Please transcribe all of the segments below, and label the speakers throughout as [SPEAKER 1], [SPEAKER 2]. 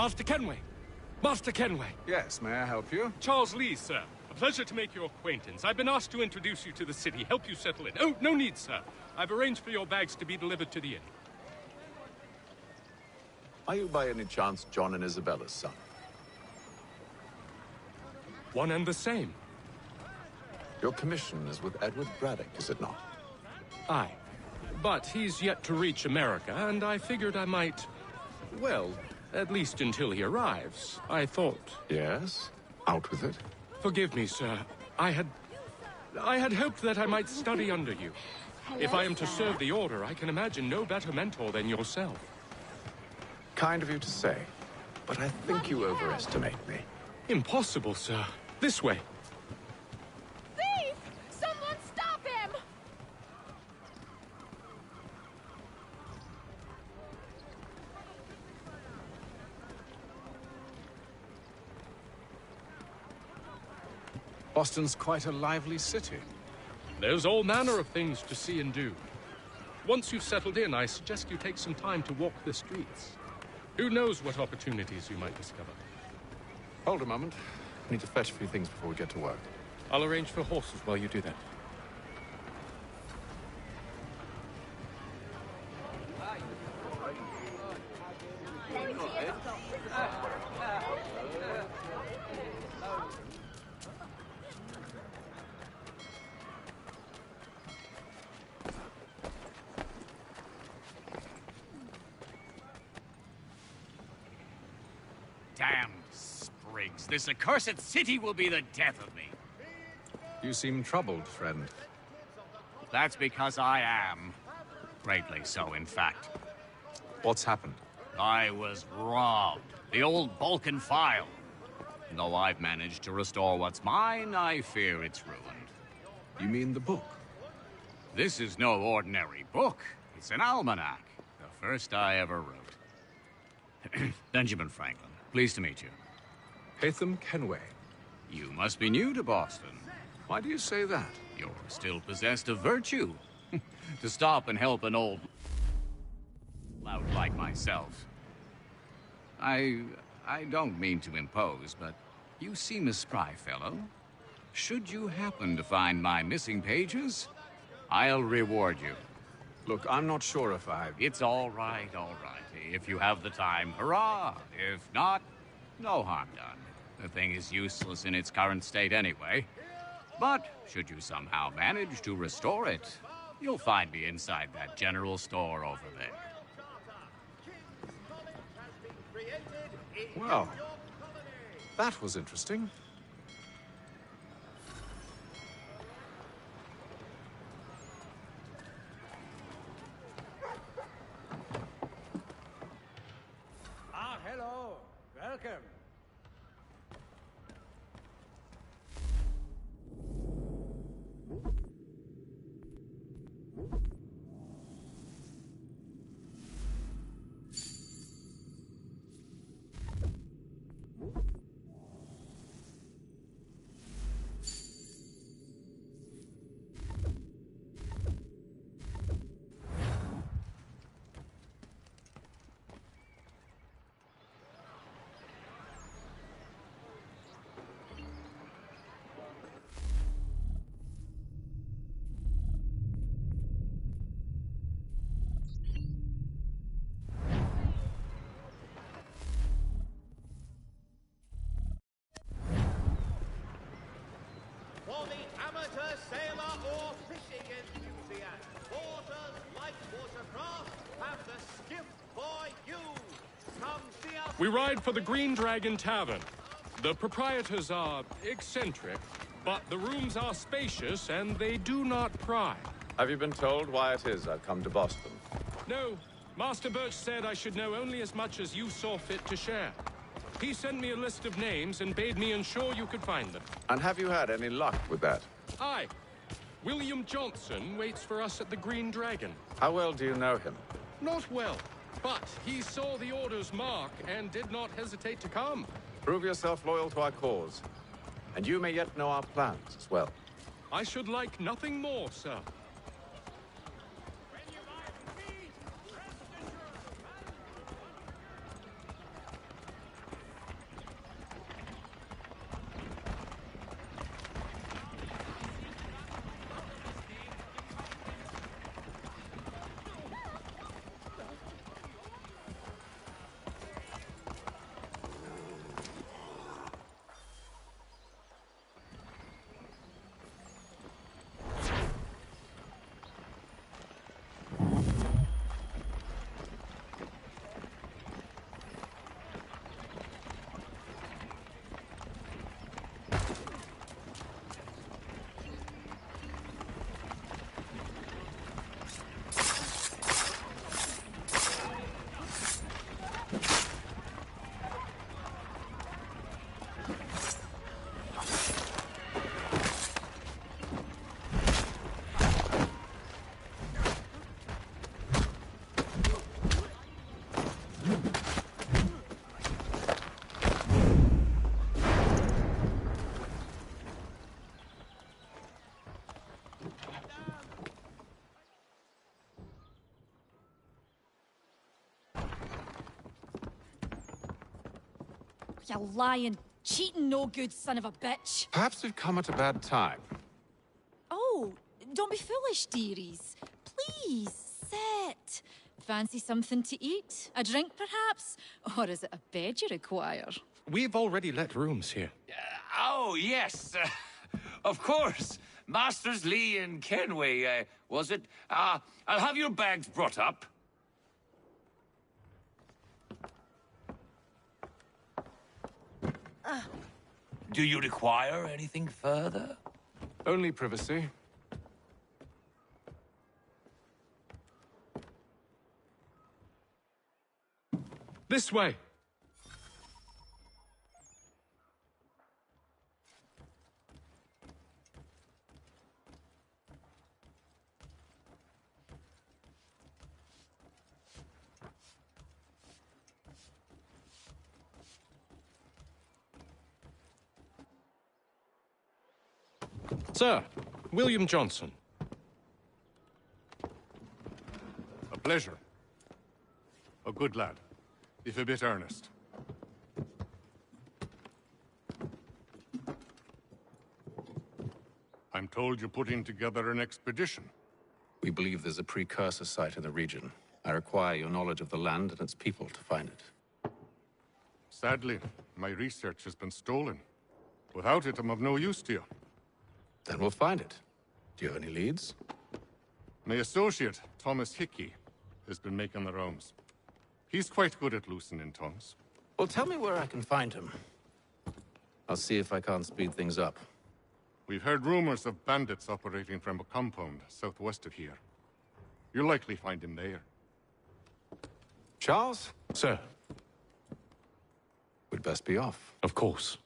[SPEAKER 1] Master Kenway! Master Kenway!
[SPEAKER 2] Yes, may I help you?
[SPEAKER 1] Charles Lee, sir. A pleasure to make your acquaintance. I've been asked to introduce you to the city, help you settle in. Oh, no need, sir. I've arranged for your bags to be delivered to the inn.
[SPEAKER 2] Are you by any chance John and Isabella's son?
[SPEAKER 1] One and the same.
[SPEAKER 2] Your commission is with Edward Braddock, is it not?
[SPEAKER 1] Aye. But he's yet to reach America, and I figured I might... Well, at least until he arrives, I thought.
[SPEAKER 2] Yes? Out with it.
[SPEAKER 1] Forgive me, sir. I had hoped that I might study under you. If I am to serve the Order, I can imagine no better mentor than yourself.
[SPEAKER 2] Kind of you to say, but I think you overestimate me.
[SPEAKER 1] Impossible, sir. This way.
[SPEAKER 3] Thief! Someone stop him!
[SPEAKER 4] Boston's quite a lively city.
[SPEAKER 1] There's all manner of things to see and do. Once you've settled in, I suggest you take some time to walk the streets. Who knows what opportunities you might discover.
[SPEAKER 2] Hold a moment. I need to fetch a few things before we get to work.
[SPEAKER 1] I'll arrange for horses while you do that.
[SPEAKER 5] Damned sprigs. This accursed city will be the death of me.
[SPEAKER 4] You seem troubled, friend.
[SPEAKER 5] That's because I am. Greatly so, in fact.
[SPEAKER 4] What's happened?
[SPEAKER 5] I was robbed. The old Balkan file. Though I've managed to restore what's mine, I fear it's ruined.
[SPEAKER 4] You mean the book?
[SPEAKER 5] This is no ordinary book. It's an almanac. The first I ever wrote. Benjamin Franklin. Pleased to meet you.
[SPEAKER 4] Hatham Kenway.
[SPEAKER 5] You must be new to Boston.
[SPEAKER 4] Why do you say that?
[SPEAKER 5] You're still possessed of virtue. To stop and help an old lout like myself. I don't mean to impose, but you seem a spry fellow. Should you happen to find my missing pages, I'll reward you.
[SPEAKER 4] Look, I'm not sure if I...
[SPEAKER 5] It's all right, all right. If you have the time, hurrah! If not, no harm done. The thing is useless in its current state anyway. But should you somehow manage to restore it, you'll find me inside that general store over there.
[SPEAKER 4] Well, that was interesting.
[SPEAKER 6] Hello. Welcome.
[SPEAKER 7] For the amateur sailor or fishing enthusiast, Porter's light watercraft have the skiff for you. Come see us.
[SPEAKER 1] We ride for the Green Dragon Tavern. The proprietors are eccentric, but the rooms are spacious and they do not pry.
[SPEAKER 2] Have you been told why it is I've come to Boston?
[SPEAKER 1] No, Master Birch said I should know only as much as you saw fit to share. He sent me a list of names and bade me ensure you could find them.
[SPEAKER 2] And have you had any luck with that?
[SPEAKER 1] Aye. William Johnson waits for us at the Green Dragon.
[SPEAKER 2] How well do you know him?
[SPEAKER 1] Not well, but he saw the Order's mark and did not hesitate to come.
[SPEAKER 2] Prove yourself loyal to our cause. And you may yet know our plans as well.
[SPEAKER 1] I should like nothing more, sir.
[SPEAKER 8] You lying, cheating, no good son of a bitch.
[SPEAKER 4] Perhaps we've come at a bad time.
[SPEAKER 8] Oh, don't be foolish, dearies. Please, sit. Fancy something to eat? A drink, perhaps? Or is it a bed you require?
[SPEAKER 1] We've already let rooms here.
[SPEAKER 9] Oh, yes. Of course. Masters Lee and Kenway, was it? I'll have your bags brought up. Do you require anything further?
[SPEAKER 4] Only privacy.
[SPEAKER 1] This way! Sir, William Johnson.
[SPEAKER 10] A pleasure. A good lad, if a bit earnest. I'm told you're putting together an expedition.
[SPEAKER 2] We believe there's a precursor site in the region. I require your knowledge of the land and its people to find it.
[SPEAKER 10] Sadly, my research has been stolen. Without it, I'm of no use to you.
[SPEAKER 2] Then we'll find it. Do you have any leads?
[SPEAKER 10] My associate, Thomas Hickey, has been making the rounds. He's quite good at loosening tongues.
[SPEAKER 2] Well, tell me where I can find him. I'll see if I can't speed things up.
[SPEAKER 10] We've heard rumors of bandits operating from a compound southwest of here. You'll likely find him there.
[SPEAKER 2] Charles?
[SPEAKER 1] Sir.
[SPEAKER 2] We'd best be off.
[SPEAKER 1] Of course.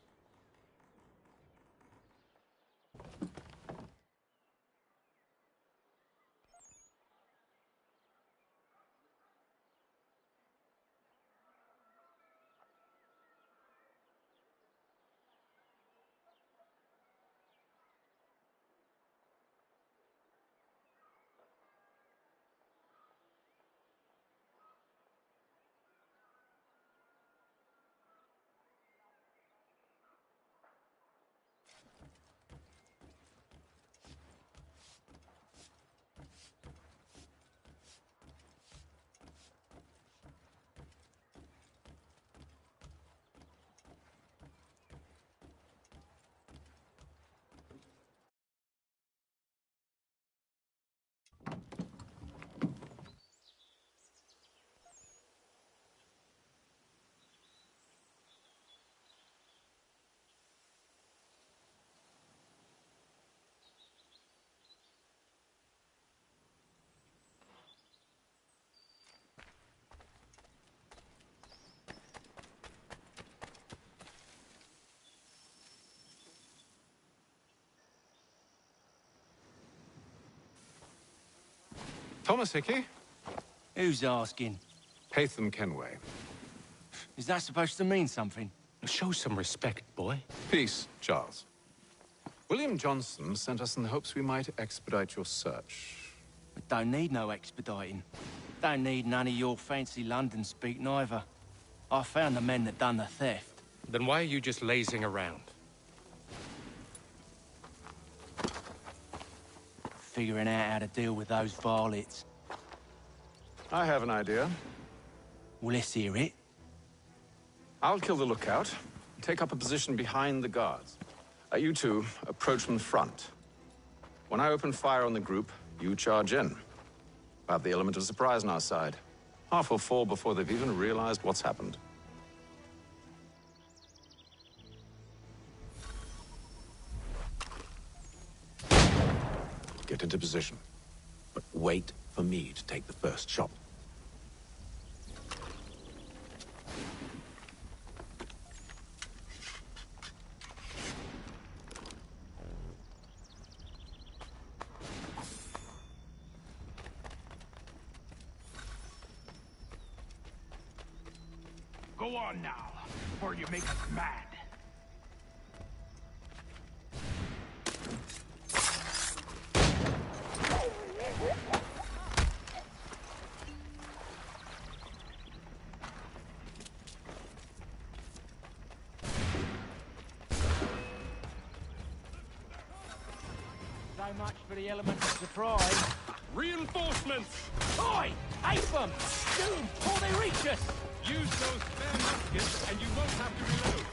[SPEAKER 4] Thomas Hickey?
[SPEAKER 6] Who's asking?
[SPEAKER 4] Haytham Kenway.
[SPEAKER 6] Is that supposed to mean something?
[SPEAKER 1] Show some respect, boy.
[SPEAKER 2] Peace, Charles.
[SPEAKER 4] William Johnson sent us in the hopes we might expedite your search.
[SPEAKER 6] We don't need no expediting. Don't need none of your fancy London speak neither. I found the men that done the theft.
[SPEAKER 1] Then why are you just lazing around?
[SPEAKER 6] Figuring out how to deal with those varlets.
[SPEAKER 4] I have an idea.
[SPEAKER 6] Well, let's hear it.
[SPEAKER 2] I'll kill the lookout. Take up a position behind the guards. You two approach from the front. When I open fire on the group, you charge in. We'll have the element of surprise on our side. Half will fall before they've even realized what's happened. Get into position. But wait for me to take the first shot.
[SPEAKER 11] Go on now, before you make us mad.
[SPEAKER 6] So much for the element of surprise.
[SPEAKER 1] Reinforcements!
[SPEAKER 6] Oi! Ape them! Shoot 'em before they reach us!
[SPEAKER 1] Use those spare muskets and you won't have to reload.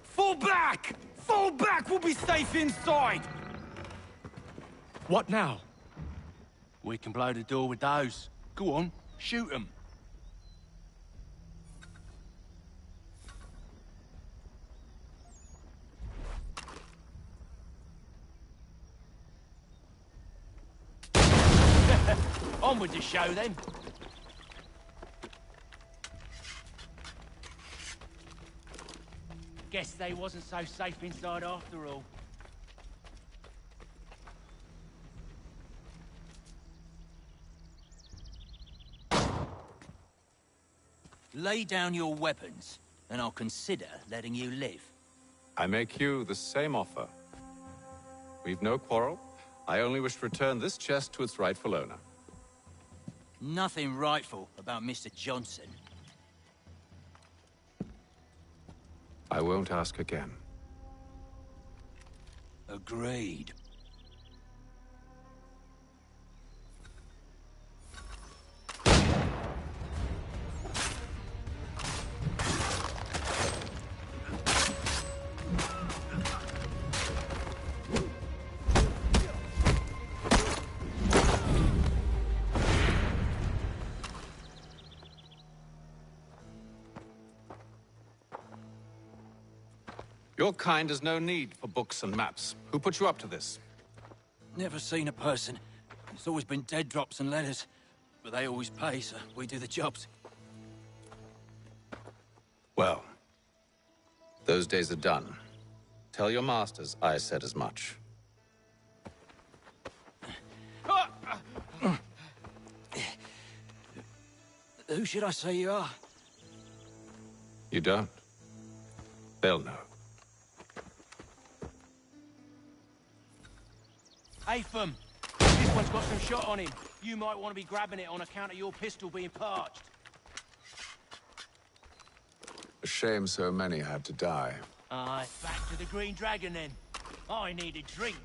[SPEAKER 6] Fall back! Fall back! We'll be safe inside!
[SPEAKER 1] What now?
[SPEAKER 6] We can blow the door with those. Go on, shoot them. On with the show, then. Guess they wasn't so safe inside after all.
[SPEAKER 12] Lay down your weapons, and I'll consider letting you live.
[SPEAKER 4] I make you the same offer. We've no quarrel. I only wish to return this chest to its rightful owner.
[SPEAKER 12] Nothing rightful about Mr. Johnson.
[SPEAKER 4] I won't ask again.
[SPEAKER 12] Agreed.
[SPEAKER 4] Your kind has no need for books and maps. Who put you up to this?
[SPEAKER 12] Never seen a person. It's always been dead drops and letters. But they always pay, so we do the jobs.
[SPEAKER 4] Well, those days are done. Tell your masters I said as much.
[SPEAKER 12] Who should I say you are?
[SPEAKER 4] You don't. They'll know.
[SPEAKER 6] Apham, this one's got some shot on him. You might want to be grabbing it on account of your pistol being parched.
[SPEAKER 4] A shame so many had to die.
[SPEAKER 6] Aye, back to the Green Dragon then. I need a drink.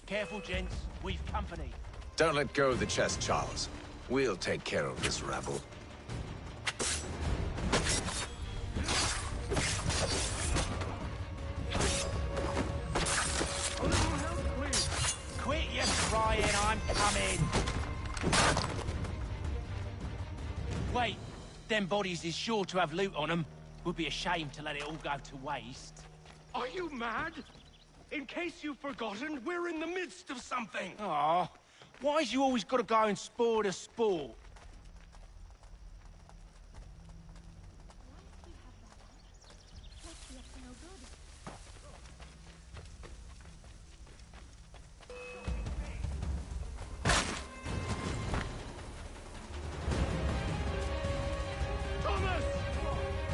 [SPEAKER 6] Careful, gents. We've company.
[SPEAKER 2] Don't let go of the chest, Charles. We'll take care of this rabble.
[SPEAKER 6] Quit your crying, I'm coming. Wait, them bodies is sure to have loot on them. Would be a shame to let it all go to waste.
[SPEAKER 11] Are you mad? In case you've forgotten, we're in the midst of something.
[SPEAKER 6] Aw, why's you always got to go and spoil the sport?
[SPEAKER 11] Thomas!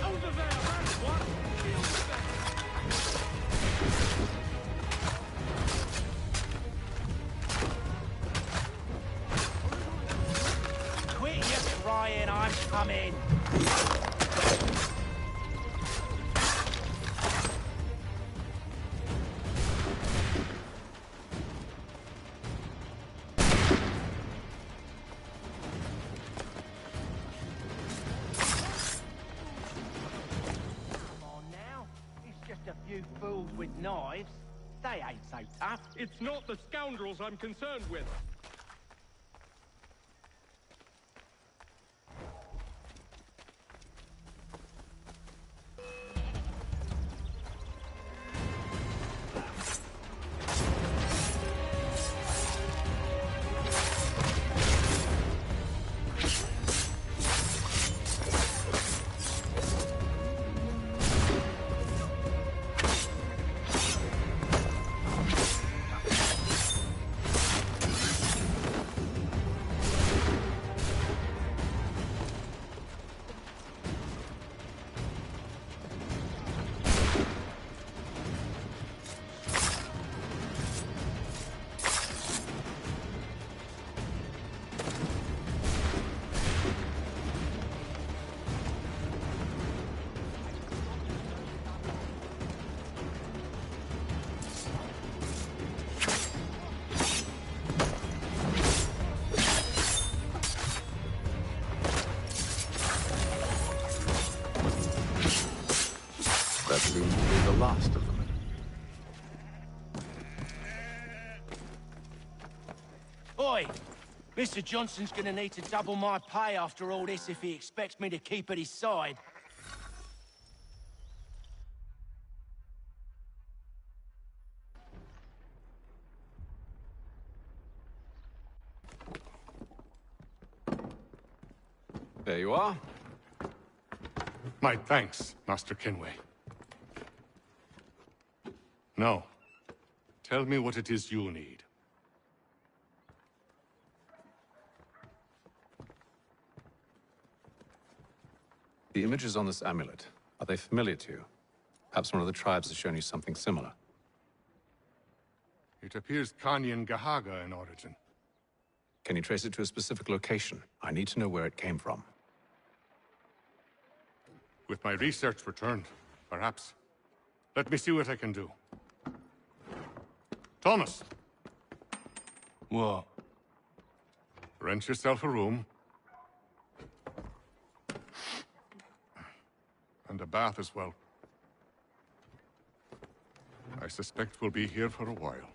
[SPEAKER 11] Over there, that's what! Deal with them!
[SPEAKER 6] Quit your crying, I'm coming. Come on now, it's just a few fools with knives. They ain't so tough.
[SPEAKER 1] It's not the scoundrels I'm concerned with.
[SPEAKER 2] Probably the last of them.
[SPEAKER 6] Oi! Mr. Johnson's gonna need to double my pay after all this if he expects me to keep at his side.
[SPEAKER 4] There you are.
[SPEAKER 10] My thanks, Master Kenway. Now, tell me what it is you need.
[SPEAKER 4] The images on this amulet, are they familiar to you? Perhaps one of the tribes has shown you something similar.
[SPEAKER 10] It appears Kanyan Gahaga in origin.
[SPEAKER 4] Can you trace it to a specific location? I need to know where it came from.
[SPEAKER 10] With my research returned, perhaps. Let me see what I can do. Thomas!
[SPEAKER 6] What?
[SPEAKER 10] Rent yourself a room. And a bath as well. I suspect we'll be here for a while.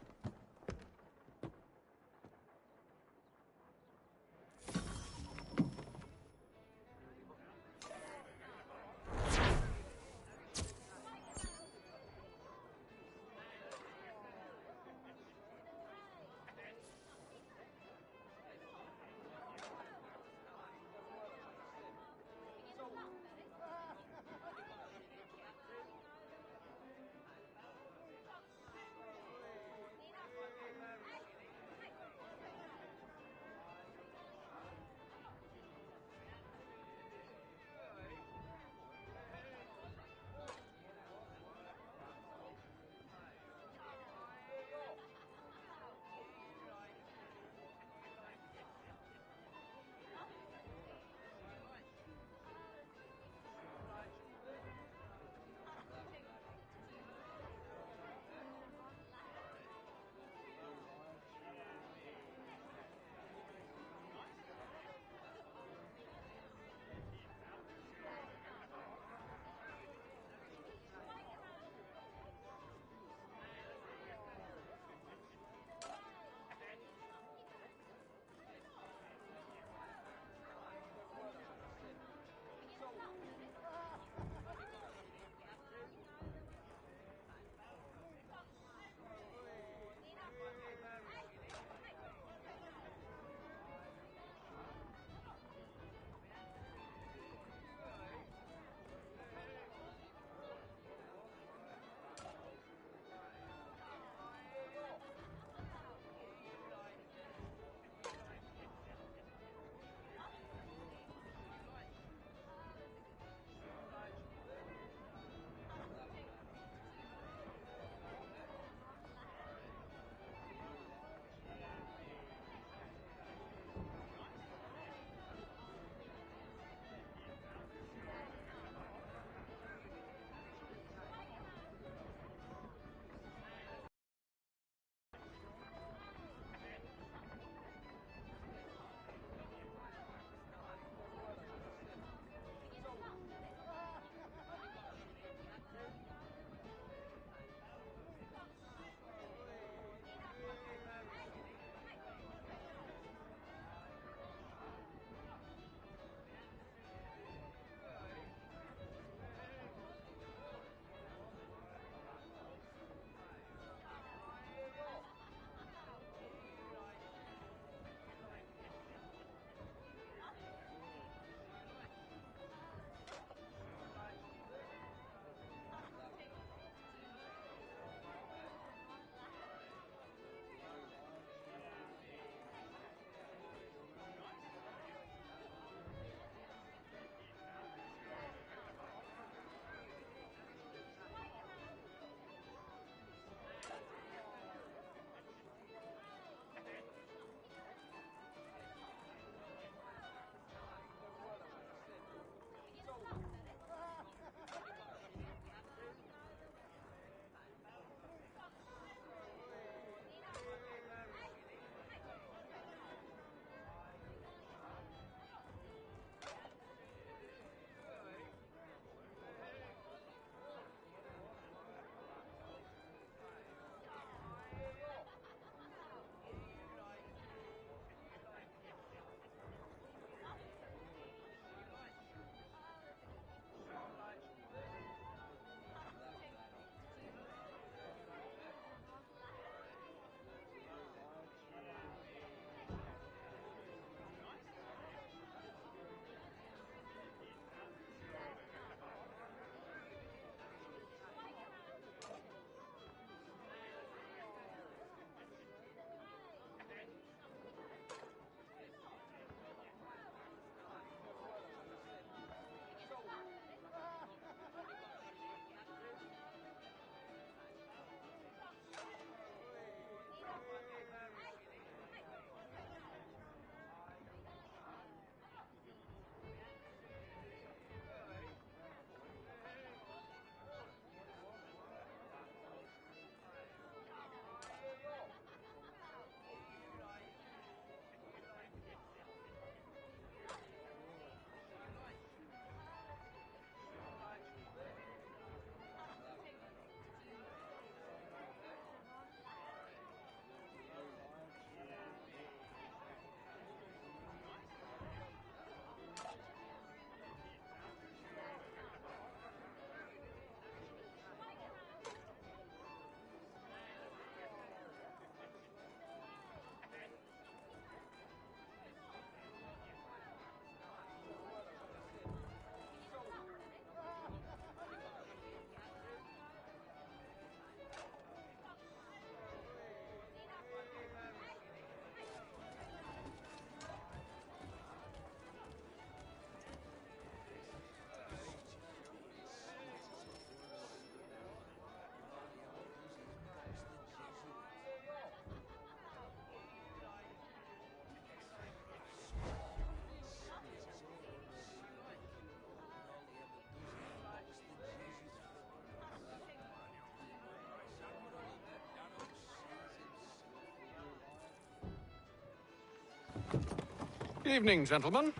[SPEAKER 4] Evening, gentlemen.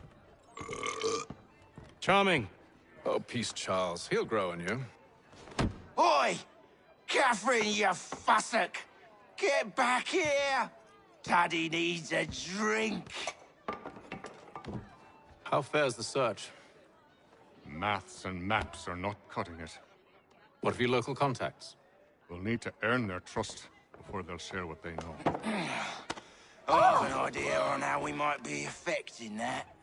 [SPEAKER 1] Charming.
[SPEAKER 4] Oh, peace, Charles. He'll grow on you.
[SPEAKER 6] Oi! Catherine, you fussock! Get back here! Taddy needs a drink.
[SPEAKER 4] How fares the search?
[SPEAKER 10] Maths and maps are not cutting it.
[SPEAKER 4] What of your local contacts?
[SPEAKER 10] We'll need to earn their trust before they'll share what they know.
[SPEAKER 6] I have an idea on how we might be affecting that.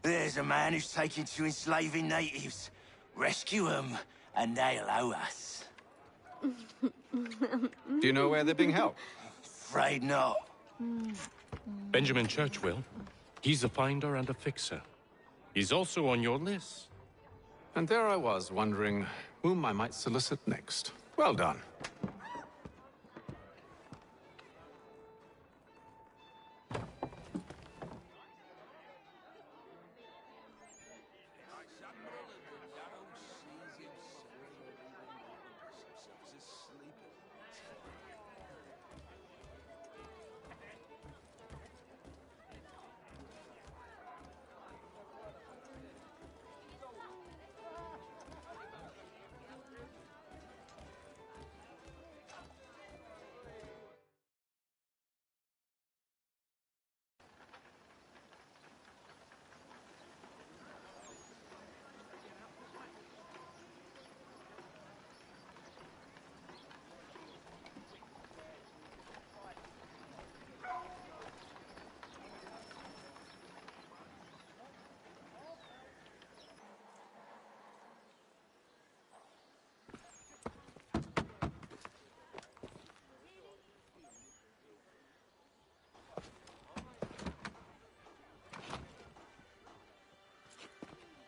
[SPEAKER 6] There's a man who's taken to enslaving natives. Rescue them, and they'll owe us.
[SPEAKER 4] Do you know where they're being held?
[SPEAKER 6] Afraid not.
[SPEAKER 1] Benjamin Church will. He's a finder and a fixer. He's also on your list.
[SPEAKER 4] And there I was, wondering whom I might solicit next. Well done.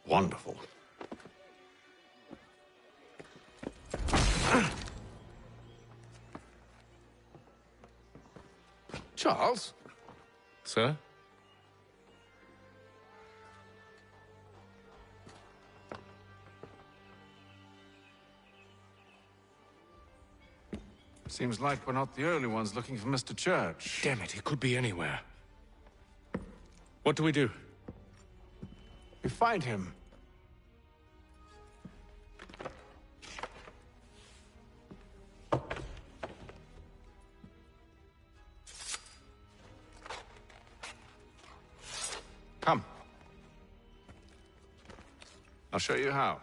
[SPEAKER 4] Wonderful. Charles?
[SPEAKER 1] Sir?
[SPEAKER 4] Seems like we're not the only ones looking for Mr. Church.
[SPEAKER 1] Damn it, he could be anywhere. What do we do?
[SPEAKER 4] We find him. Come. I'll show you how.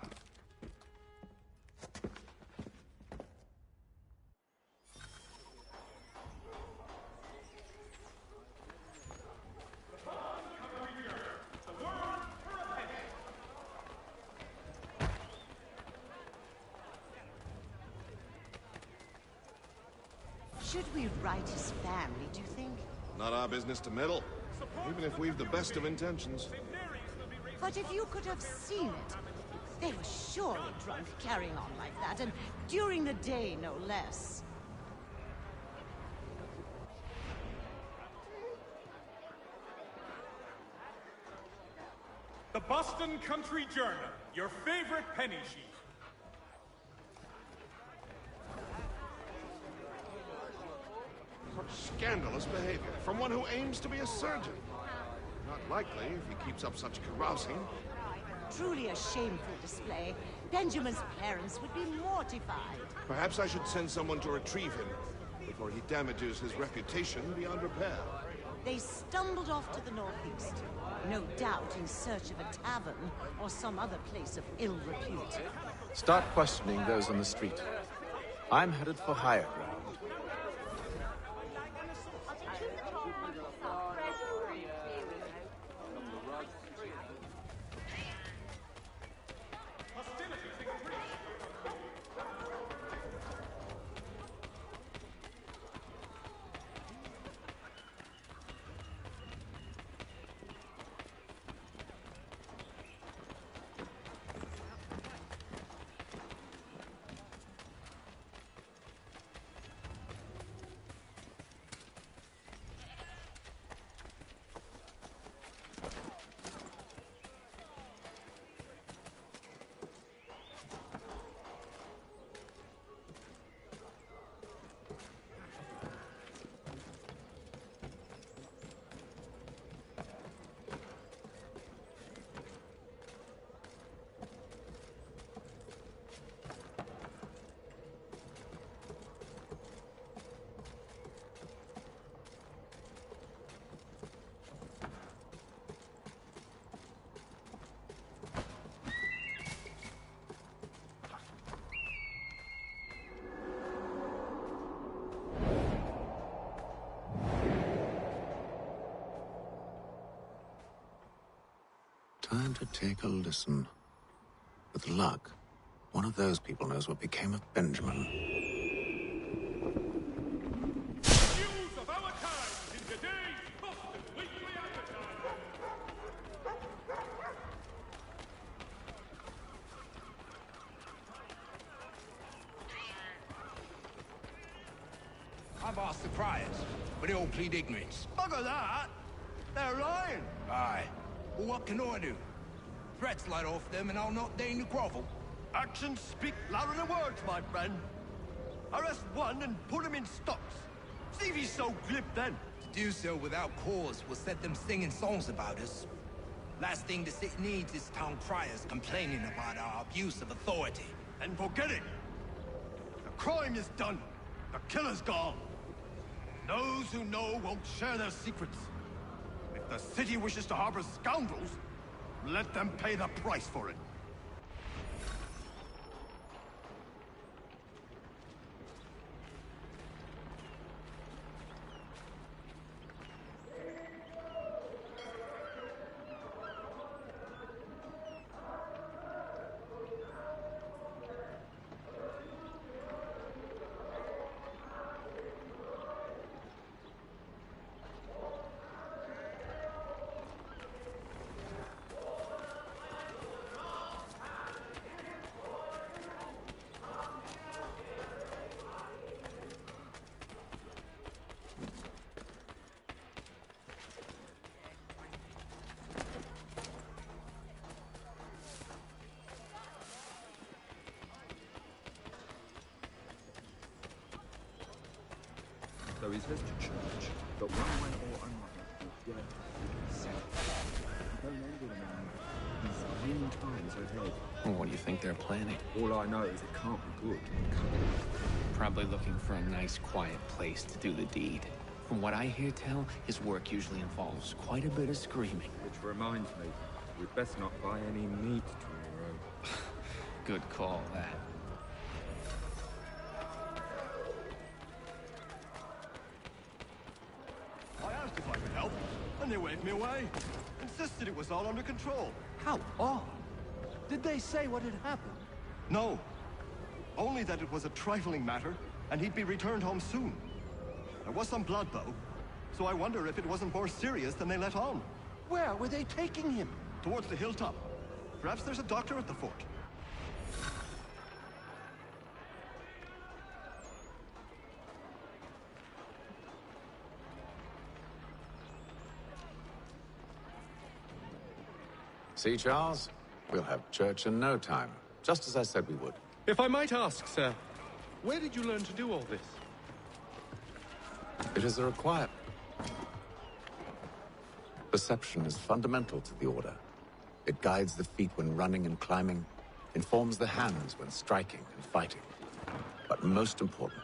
[SPEAKER 13] Should we write his family, do you think?
[SPEAKER 14] Not our business to meddle, even if we've the best of intentions.
[SPEAKER 13] But if you could have seen it, they were surely drunk carrying on like that, and during the day, no less.
[SPEAKER 15] The Boston Country Journal, your favorite penny sheet.
[SPEAKER 14] Such scandalous behavior from one who aims to be a surgeon. Not likely if he keeps up such carousing.
[SPEAKER 13] Truly a shameful display. Benjamin's parents would be mortified.
[SPEAKER 14] Perhaps I should send someone to retrieve him before he damages his reputation beyond repair.
[SPEAKER 13] They stumbled off to the northeast, no doubt in search of a tavern or some other place of ill repute.
[SPEAKER 4] Start questioning those on the street. I'm headed for higher ground. time to take a listen. With luck, one of those people knows what became of Benjamin.
[SPEAKER 15] News of our times in today's Boston Weekly Advertiser.
[SPEAKER 16] I've asked the criers, but they all plead ignorance.
[SPEAKER 7] Bugger that! They're lying!
[SPEAKER 16] Aye. Well, what can I do? Threats light off them and I'll not deign to grovel.
[SPEAKER 7] Actions speak louder than words, my friend. Arrest one and put him in stocks. See if he's so glib then.
[SPEAKER 16] To do so without cause will set them singing songs about us. Last thing the city needs is town criers complaining about our abuse of authority.
[SPEAKER 7] And forget it. The crime is done. The killer's gone. Those who know won't share their secrets. If the city wishes to harbor scoundrels, let them pay the price for it.
[SPEAKER 17] So he says to church, but one way or another, don't envy the man. He's 10 times ahead.
[SPEAKER 18] Well, what do you think they're planning?
[SPEAKER 17] All I know is it can't be good.
[SPEAKER 18] Probably looking for a nice, quiet place to do the deed. From what I hear tell, his work usually involves quite a bit of screaming.
[SPEAKER 17] Which reminds me, we'd best not buy any meat tomorrow.
[SPEAKER 18] Good call, that.
[SPEAKER 7] I asked if I could help, and they waved me away. Insisted it was all under control.
[SPEAKER 19] How odd. Did they say what had happened?
[SPEAKER 7] No. Only that it was a trifling matter, and he'd be returned home soon. There was some blood, though, so I wonder if it wasn't more serious than they let on.
[SPEAKER 19] Where were they taking him?
[SPEAKER 7] Towards the hilltop. Perhaps there's a doctor at the fort.
[SPEAKER 4] See, Charles? We'll have church in no time, just as I said we would.
[SPEAKER 1] If I might ask, sir, where did you learn to do all this?
[SPEAKER 4] It is a requirement. Perception is fundamental to the Order. It guides the feet when running and climbing, informs the hands when striking and fighting. But most important,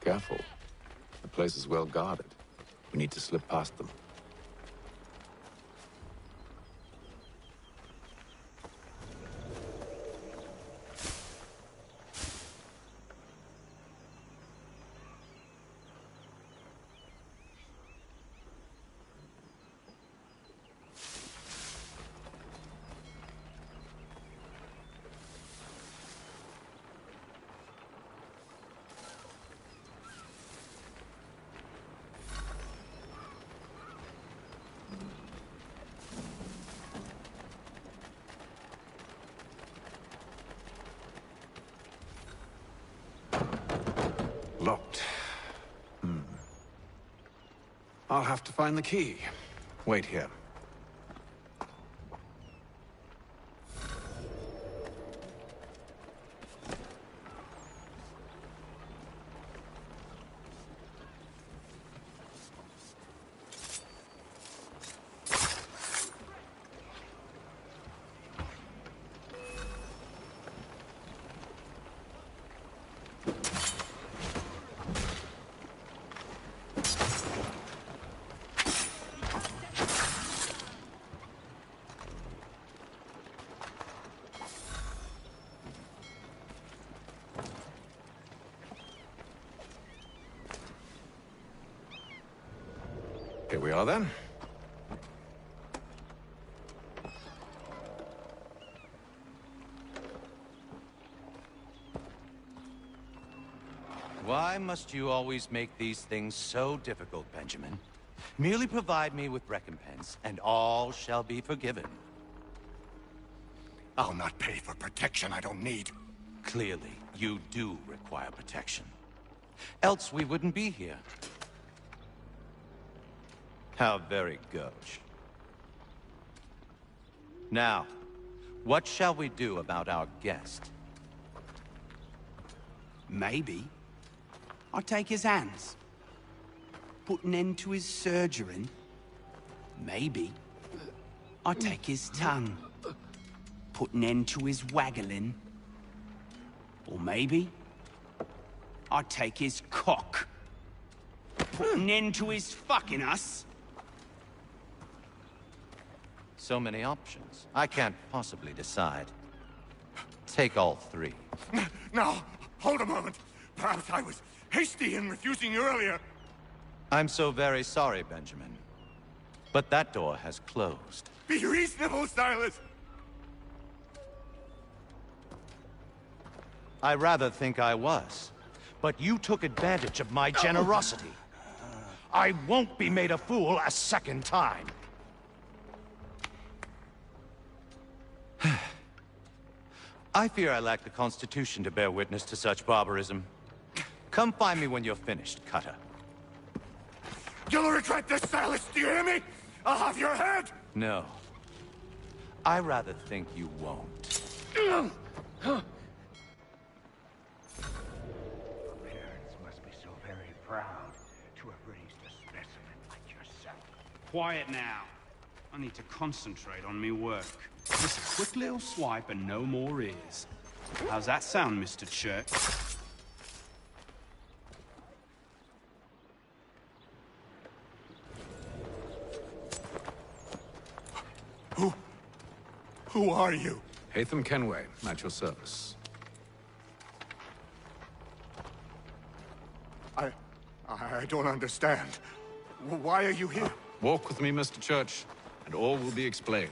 [SPEAKER 4] careful. The place is well guarded. We need to slip past them. Locked. I'll have to find the key. Wait here. Here we are, then.
[SPEAKER 20] Why must you always make these things so difficult, Benjamin? Merely provide me with recompense, and all shall be forgiven.
[SPEAKER 14] I'll not pay for protection I don't need.
[SPEAKER 20] Clearly, you do require protection. Else we wouldn't be here. How very gauche. Now, what shall we do about our guest?
[SPEAKER 21] Maybe I'll take his hands. Put an end to his surgering. Maybe I'll take his tongue. Put an end to his waggling. Or maybe I'll take his cock. Put an end to his fucking us.
[SPEAKER 20] So many options. I can't possibly decide. Take all three.
[SPEAKER 14] Now, hold a moment. Perhaps I was hasty in refusing you earlier.
[SPEAKER 20] I'm so very sorry, Benjamin. But that door has closed.
[SPEAKER 14] Be reasonable, Silas!
[SPEAKER 20] I rather think I was. But you took advantage of my generosity. I won't be made a fool a second time. I fear I lack the constitution to bear witness to such barbarism. Come find me when you're finished, Cutter.
[SPEAKER 14] You'll regret this, Silas, do you hear me? I'll have your head!
[SPEAKER 20] No. I rather think you won't.
[SPEAKER 11] Parents must be so very proud to have raised a specimen like yourself.
[SPEAKER 22] Quiet now. I need to concentrate on me work. Just a quick little swipe and no more ears. How's that sound, Mr. Church?
[SPEAKER 14] Who are you?
[SPEAKER 4] Haytham Kenway, at your service.
[SPEAKER 14] I don't understand. Why are you here?
[SPEAKER 4] Walk with me, Mr. Church, and all will be explained.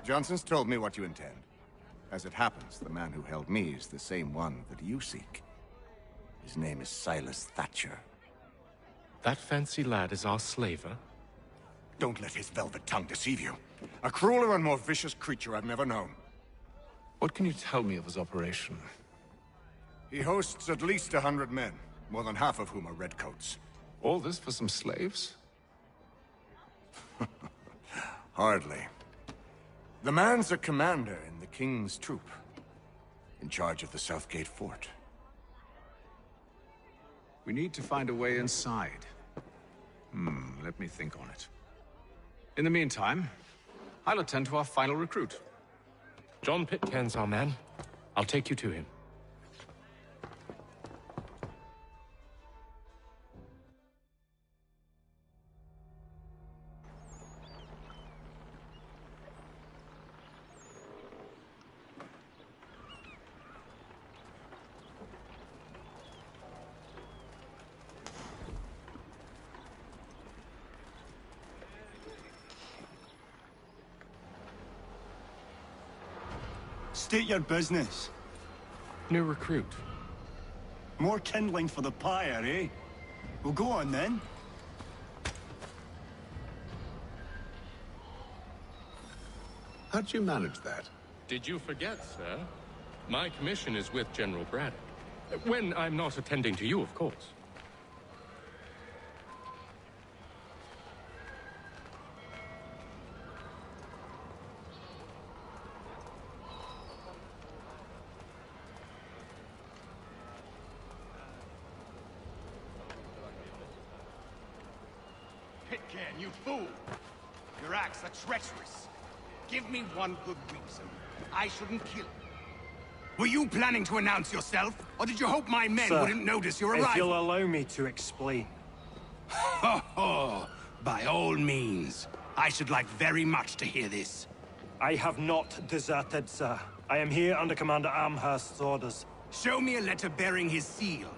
[SPEAKER 14] Johnson's told me what you intend. As it happens, the man who held me is the same one that you seek. His name is Silas Thatcher.
[SPEAKER 1] That fancy lad is our slaver?
[SPEAKER 14] Don't let his velvet tongue deceive you. A crueler and more vicious creature I've never known.
[SPEAKER 2] What can you tell me of his operation?
[SPEAKER 14] He hosts at least 100 men, more than half of whom are redcoats.
[SPEAKER 2] All this for some slaves?
[SPEAKER 14] Hardly. The man's a commander in the King's troop, in charge of the Southgate Fort.
[SPEAKER 2] We need to find a way inside. Let me think on it. In the meantime, I'll attend to our final recruit.
[SPEAKER 1] John Pitcairn's our man. I'll take you to him.
[SPEAKER 7] State your business.
[SPEAKER 1] New recruit.
[SPEAKER 7] More kindling for the pyre, eh? Well, go on then.
[SPEAKER 2] How'd you manage that?
[SPEAKER 1] Did you forget, sir? My commission is with General Braddock. When I'm not attending to you, of course.
[SPEAKER 7] Pitcairn, you fool! Your acts are treacherous. Give me one good reason. I shouldn't kill you. Were you planning to announce yourself, or did you hope my men
[SPEAKER 11] Sir,
[SPEAKER 7] wouldn't notice your arrival?
[SPEAKER 11] If you'll allow me to explain.
[SPEAKER 7] Ho ho! By all means. I should like very much to hear this.
[SPEAKER 11] I have not deserted, sir. I am here under Commander Amherst's orders.
[SPEAKER 7] Show me a letter bearing his seal,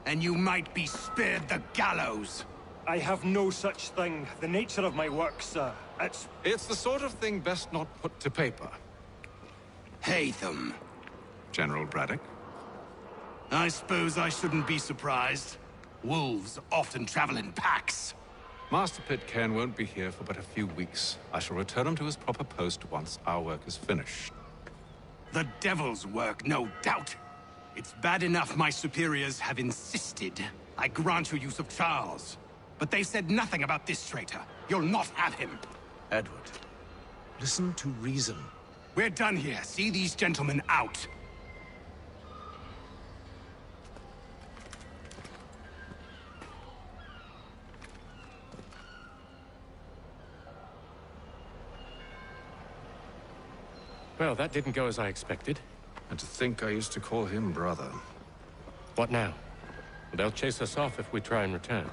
[SPEAKER 7] and you might be spared the gallows.
[SPEAKER 11] I have no such thing. The nature of my work, sir,
[SPEAKER 2] It's the sort of thing best not put to paper.
[SPEAKER 7] Haytham.
[SPEAKER 2] General Braddock?
[SPEAKER 7] I suppose I shouldn't be surprised. Wolves often travel in packs.
[SPEAKER 2] Master Pitcairn won't be here for but a few weeks. I shall return him to his proper post once our work is finished.
[SPEAKER 7] The devil's work, no doubt. It's bad enough my superiors have insisted I grant you use of Charles. But they've said nothing about this traitor. You'll not have him.
[SPEAKER 2] Edward, listen to reason.
[SPEAKER 7] We're done here. See these gentlemen out.
[SPEAKER 1] Well, that didn't go as I expected.
[SPEAKER 2] And to think I used to call him brother.
[SPEAKER 1] What now? They'll chase us off if we try and return.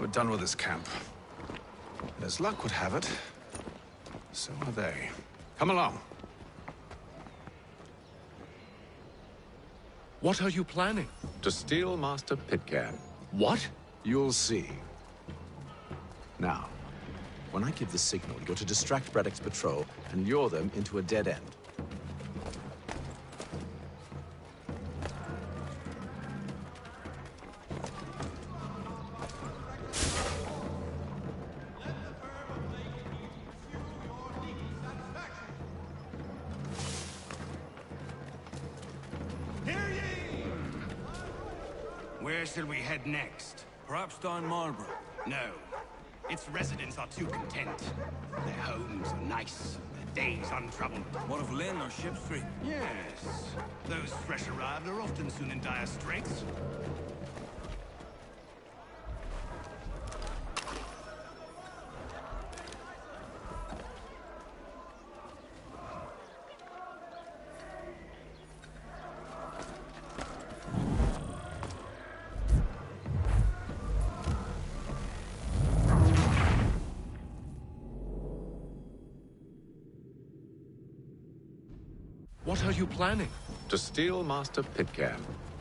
[SPEAKER 2] We're done with this camp. And as luck would have it, so are they. Come along.
[SPEAKER 1] What are you planning?
[SPEAKER 2] To steal Master Pitcairn.
[SPEAKER 1] What?
[SPEAKER 2] You'll see. Now, when I give the signal, you're to distract Braddock's patrol and lure them into a dead end.
[SPEAKER 7] Where shall we head next?
[SPEAKER 12] Perhaps down Marlborough.
[SPEAKER 7] No. Its residents are too content. Their homes are nice, their days untroubled.
[SPEAKER 12] What of Lynn or Ship Street?
[SPEAKER 7] Yes. Those fresh arrived are often soon in dire straits.
[SPEAKER 1] What are you planning?
[SPEAKER 2] To steal Master Pitcairn.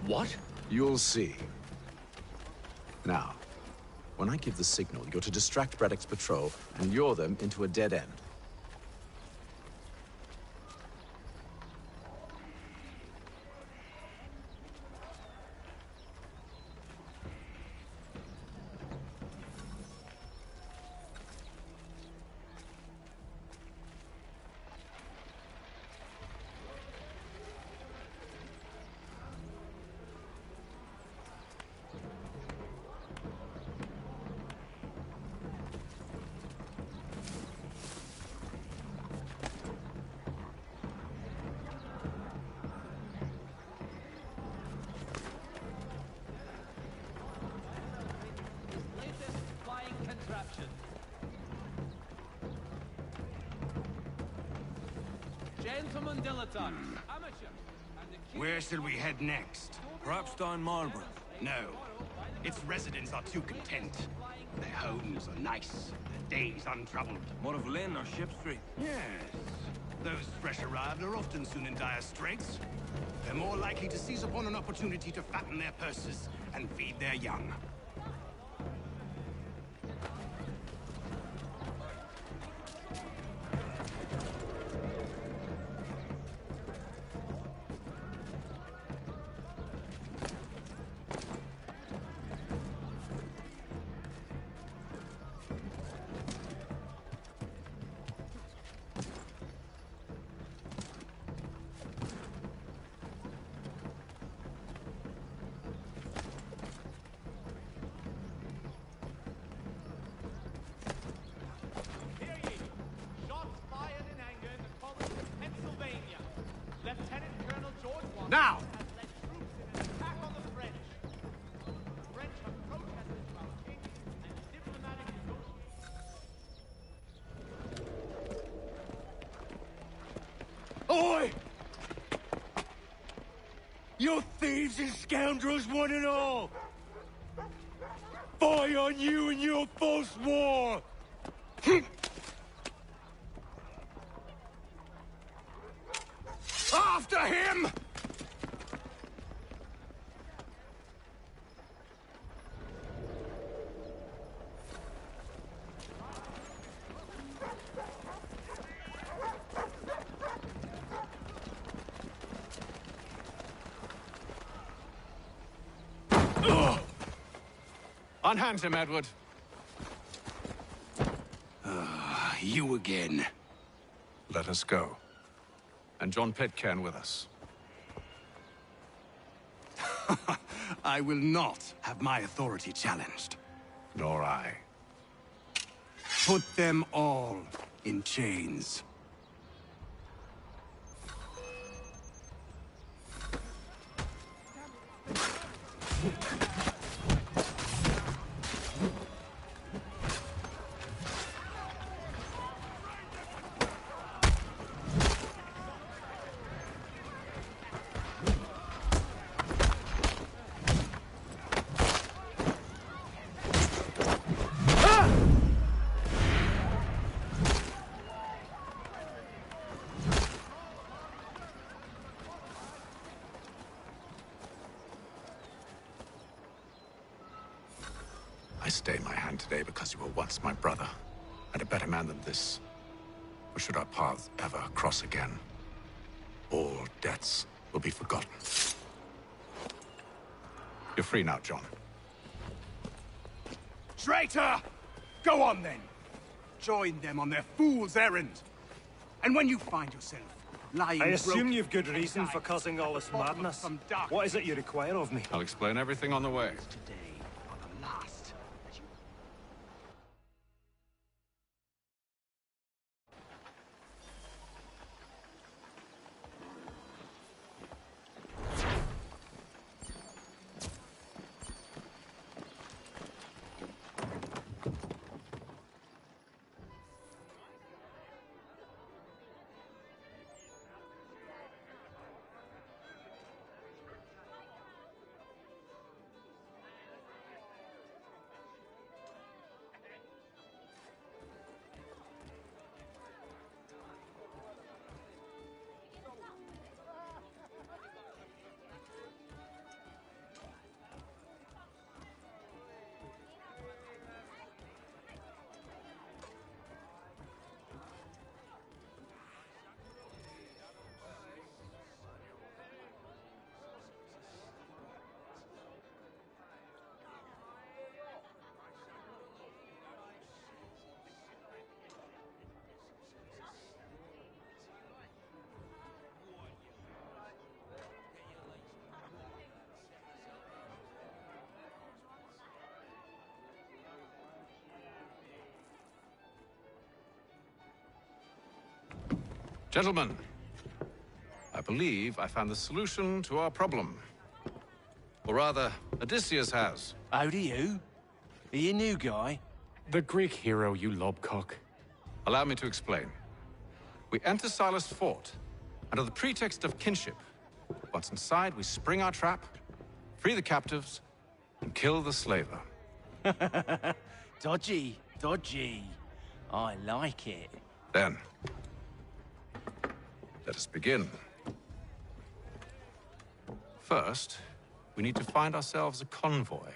[SPEAKER 1] What?
[SPEAKER 2] You'll see. Now, when I give the signal, you're to distract Braddock's patrol and lure them into a dead end.
[SPEAKER 3] Gentleman dilettante, amateur.
[SPEAKER 7] Where shall we head next?
[SPEAKER 16] Perhaps down Marlborough.
[SPEAKER 7] No. Its residents are too content. Their homes are nice, their days untroubled.
[SPEAKER 16] More of Lynn or Ship Street?
[SPEAKER 7] Yes. Those fresh arrived are often soon in dire straits. They're more likely to seize upon an opportunity to fatten their purses and feed their young.
[SPEAKER 11] Now!
[SPEAKER 15] Oi! You thieves and scoundrels, one and all! Fie on you and your false war!
[SPEAKER 7] After him!
[SPEAKER 2] Unhand him, Edward.
[SPEAKER 7] You again.
[SPEAKER 2] Let us go. And John Pitcairn with us.
[SPEAKER 7] I will not have my authority challenged.
[SPEAKER 2] Nor I.
[SPEAKER 7] Put them all in chains.
[SPEAKER 4] I stay my hand today because you were once my brother, and a better man than this. Or should our paths ever cross again, all debts will be forgotten. You're free now, John.
[SPEAKER 7] Traitor! Go on, then. Join them on their fool's errand. And when you find yourself lying
[SPEAKER 11] I assume
[SPEAKER 7] broken
[SPEAKER 11] you've good reason for causing all this madness. What is it you require of me?
[SPEAKER 2] I'll explain everything on the way. Gentlemen, I believe I found the solution to our problem. Or rather, Odysseus has.
[SPEAKER 12] How do you? Are you a new guy?
[SPEAKER 1] The Greek hero, you lobcock.
[SPEAKER 2] Allow me to explain. We enter Silas' fort, Under the pretext of kinship, once inside, we spring our trap, free the captives, and kill the slaver.
[SPEAKER 21] Dodgy, dodgy. I like it.
[SPEAKER 2] Then, let us begin. First, we need to find ourselves a convoy.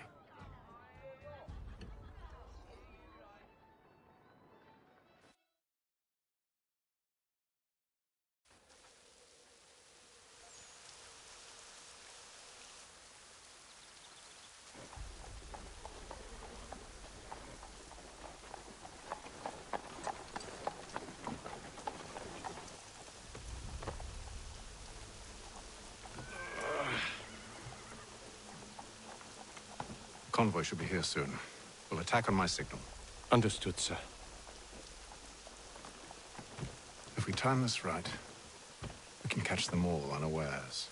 [SPEAKER 2] Convoy should be here soon. We'll attack on my signal.
[SPEAKER 1] Understood, sir.
[SPEAKER 2] If we time this right, we can catch them all unawares.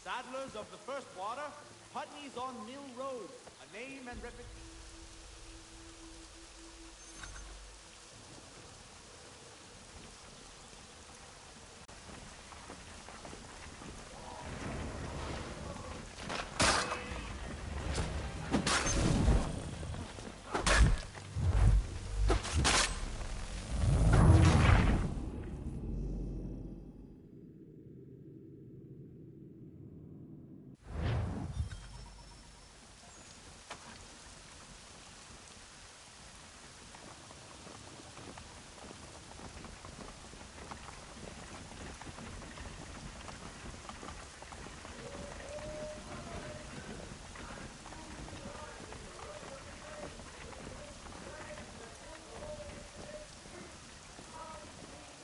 [SPEAKER 5] Saddlers of the First Water, Putney's on Mill Road, a name and reputation.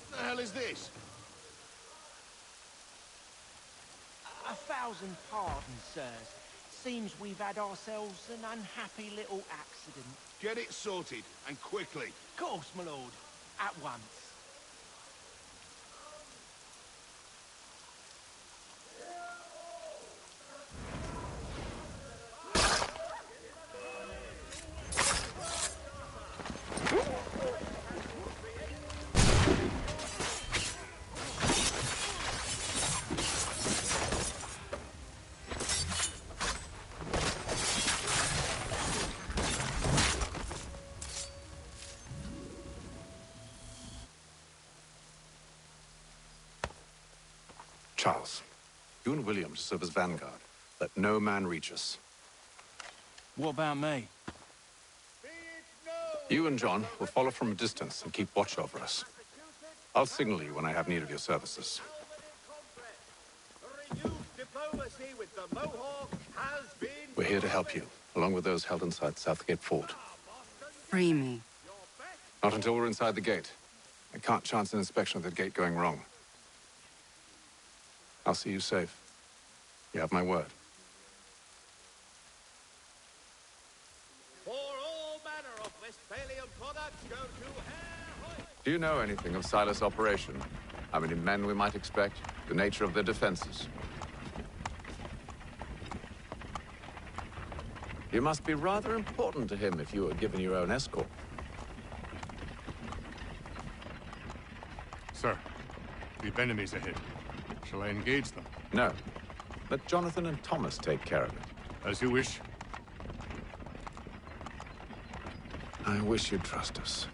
[SPEAKER 7] What the hell is this?
[SPEAKER 5] A thousand pardons, sirs. Seems we've had ourselves an unhappy little accident.
[SPEAKER 7] Get it sorted, and quickly.
[SPEAKER 5] Course, my lord. At once.
[SPEAKER 2] Charles, you and William serve as vanguard. Let no man reach us.
[SPEAKER 12] What about me?
[SPEAKER 2] You and John will follow from a distance and keep watch over us. I'll signal you when I have need of your services.
[SPEAKER 7] Diplomacy with the Mohawk has been...
[SPEAKER 2] We're here to help you, along with those held inside Southgate Fort.
[SPEAKER 8] Free me.
[SPEAKER 2] Not until we're inside the gate. I can't chance an inspection of the gate going wrong. I'll see you safe. You have my word.
[SPEAKER 7] For all manner of Westphalian products, go to Herr.
[SPEAKER 2] Do you know anything of Silas' operation? How many men we might expect? The nature of their defenses? You must be rather important to him if you were given your own escort.
[SPEAKER 10] Sir, we've enemies ahead. Shall I engage them?
[SPEAKER 2] No. Let Jonathan and Thomas take care of it.
[SPEAKER 10] As you wish.
[SPEAKER 2] I wish you'd trust us.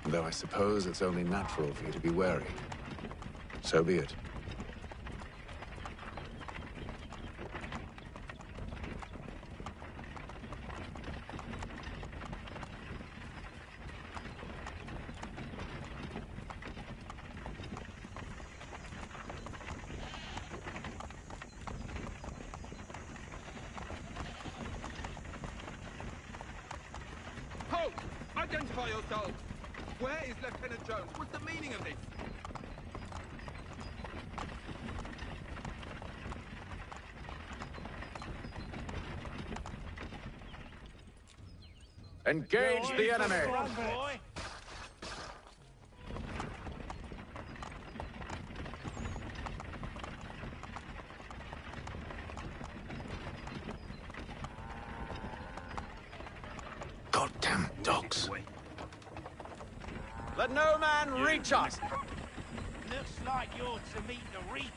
[SPEAKER 2] Though I suppose it's only natural for you to be wary. So be it.
[SPEAKER 23] Halt! Identify yourselves! Where is Lieutenant Jones? What's the meaning of this?
[SPEAKER 2] Engage the enemy!
[SPEAKER 4] Dogs.
[SPEAKER 2] Let no man reach us!
[SPEAKER 5] Looks like you're to meet the Reaper.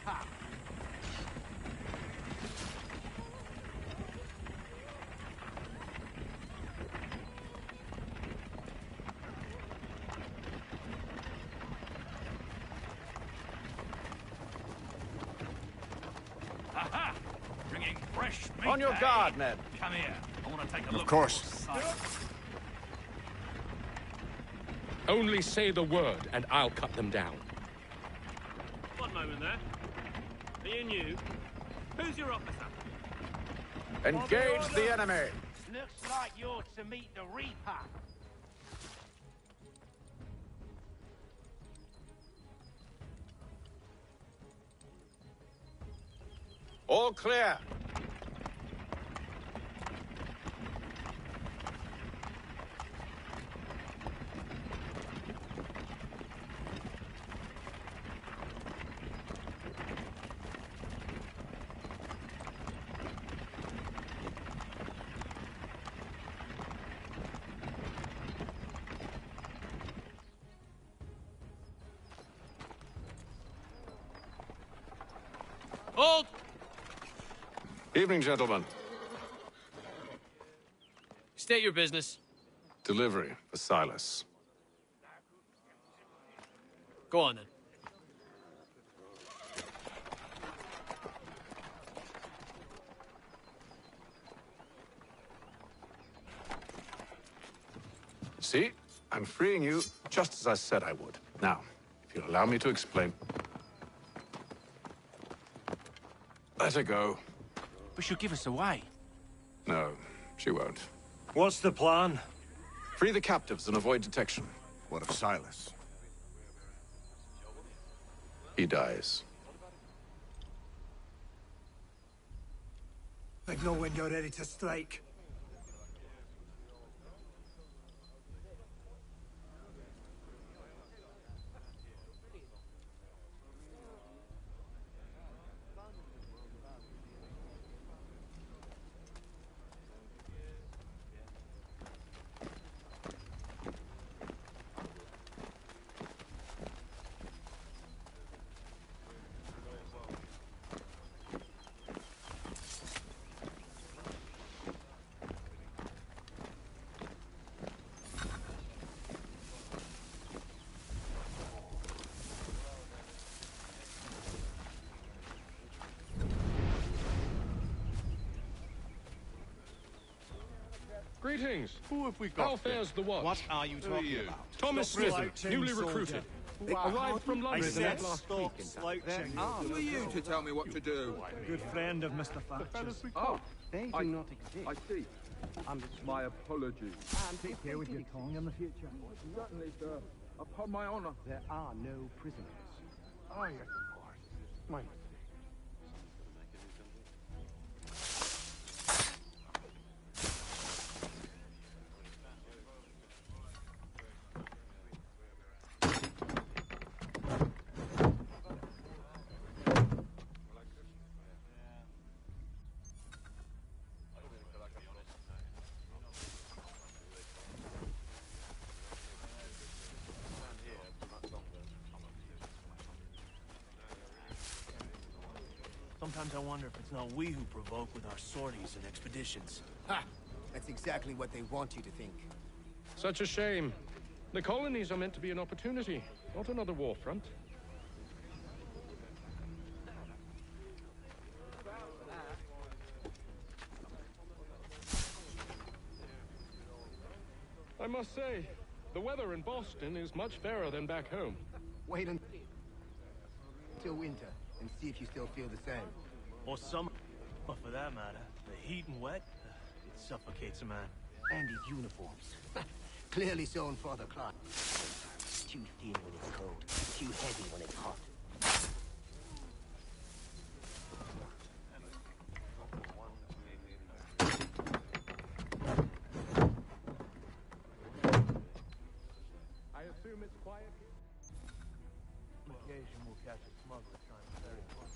[SPEAKER 11] Aha! Bringing fresh meat.
[SPEAKER 2] On your guard, Ned.
[SPEAKER 11] Come here. I want to take a
[SPEAKER 10] Of
[SPEAKER 11] look.
[SPEAKER 10] course.
[SPEAKER 11] At your sight.
[SPEAKER 1] Only say the word, and I'll cut them down.
[SPEAKER 6] One moment there. Are you new? Who's your officer?
[SPEAKER 2] Engage the enemy!
[SPEAKER 5] Looks like you're to meet the Reaper.
[SPEAKER 2] All clear.
[SPEAKER 6] Hold!
[SPEAKER 2] Evening, gentlemen.
[SPEAKER 6] State your business.
[SPEAKER 2] Delivery for Silas.
[SPEAKER 6] Go on, then.
[SPEAKER 2] See? I'm freeing you just as I said I would. Now, if you'll allow me to explain. Let her go.
[SPEAKER 5] But she'll give us away.
[SPEAKER 2] No, she won't.
[SPEAKER 11] What's the plan?
[SPEAKER 2] Free the captives and avoid detection.
[SPEAKER 14] What of Silas?
[SPEAKER 2] He dies.
[SPEAKER 8] Signal when you're ready to strike.
[SPEAKER 1] Greetings.
[SPEAKER 10] Who have we got?
[SPEAKER 1] How fares the watch?
[SPEAKER 9] What are you talking about?
[SPEAKER 1] Thomas
[SPEAKER 8] Stop
[SPEAKER 1] Smith,
[SPEAKER 8] slouching,
[SPEAKER 1] newly
[SPEAKER 8] soldier.
[SPEAKER 1] recruited.
[SPEAKER 8] Wow.
[SPEAKER 1] Arrived from
[SPEAKER 8] I
[SPEAKER 1] London
[SPEAKER 8] said
[SPEAKER 1] last
[SPEAKER 8] stop
[SPEAKER 1] week.
[SPEAKER 8] slouching.
[SPEAKER 23] Who are you to tell me what to do?
[SPEAKER 8] Good friend of Mr. Thatcher's.
[SPEAKER 23] Oh,
[SPEAKER 5] They do not exist.
[SPEAKER 23] I see. My apologies.
[SPEAKER 8] Take care with your tongue in the future.
[SPEAKER 23] Certainly, sir. Upon my honor.
[SPEAKER 5] There are no prisoners.
[SPEAKER 8] Oh, yes, of course. My mistake.
[SPEAKER 5] Sometimes I wonder if it's not we who provoke with our sorties and expeditions.
[SPEAKER 9] Ha! That's exactly what they want you to think.
[SPEAKER 1] Such a shame. The colonies are meant to be an opportunity, not another war front. I must say, the weather in Boston is much fairer than back home.
[SPEAKER 9] Wait until winter and see if you still feel the same.
[SPEAKER 5] Or summer. But for that matter, the heat and wet, it suffocates a man.
[SPEAKER 9] And his uniforms. Clearly sewn for the cloth. Too thin when it's cold, too heavy when it's hot.
[SPEAKER 1] I assume it's quiet.
[SPEAKER 5] On occasion, we'll catch a smuggler trying to ferry one.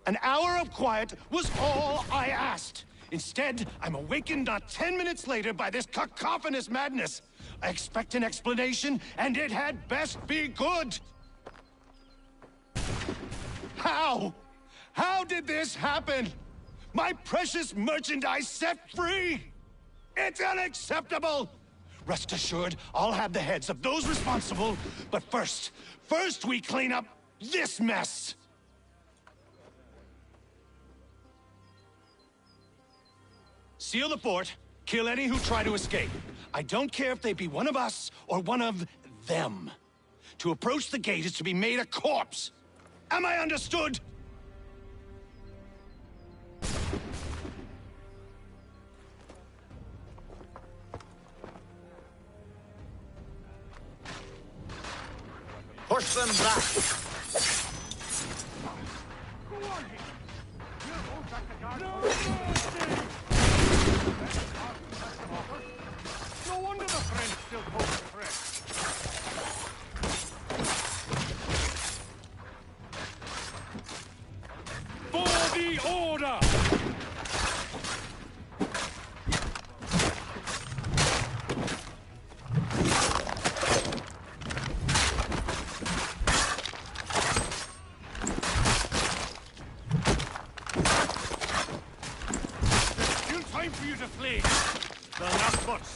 [SPEAKER 20] An hour of quiet was all I asked. Instead, I'm awakened not 10 minutes later by this cacophonous madness. I expect an explanation, and it had best be good. How? How did this happen? My precious merchandise set free! It's unacceptable! Rest assured, I'll have the heads of those responsible, but first we clean up this mess! Seal the fort, kill any who try to escape. I don't care if they be one of us or one of them. To approach the gate is to be made a corpse. Am I understood?
[SPEAKER 14] Push them back!
[SPEAKER 11] No wonder the French still call it French. For the order! Time for you to flee. The last much.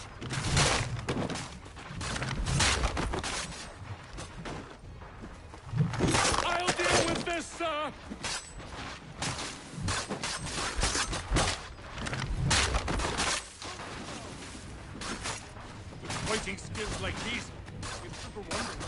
[SPEAKER 11] I'll deal with this, sir. With fighting skills like these, it's super wonderful.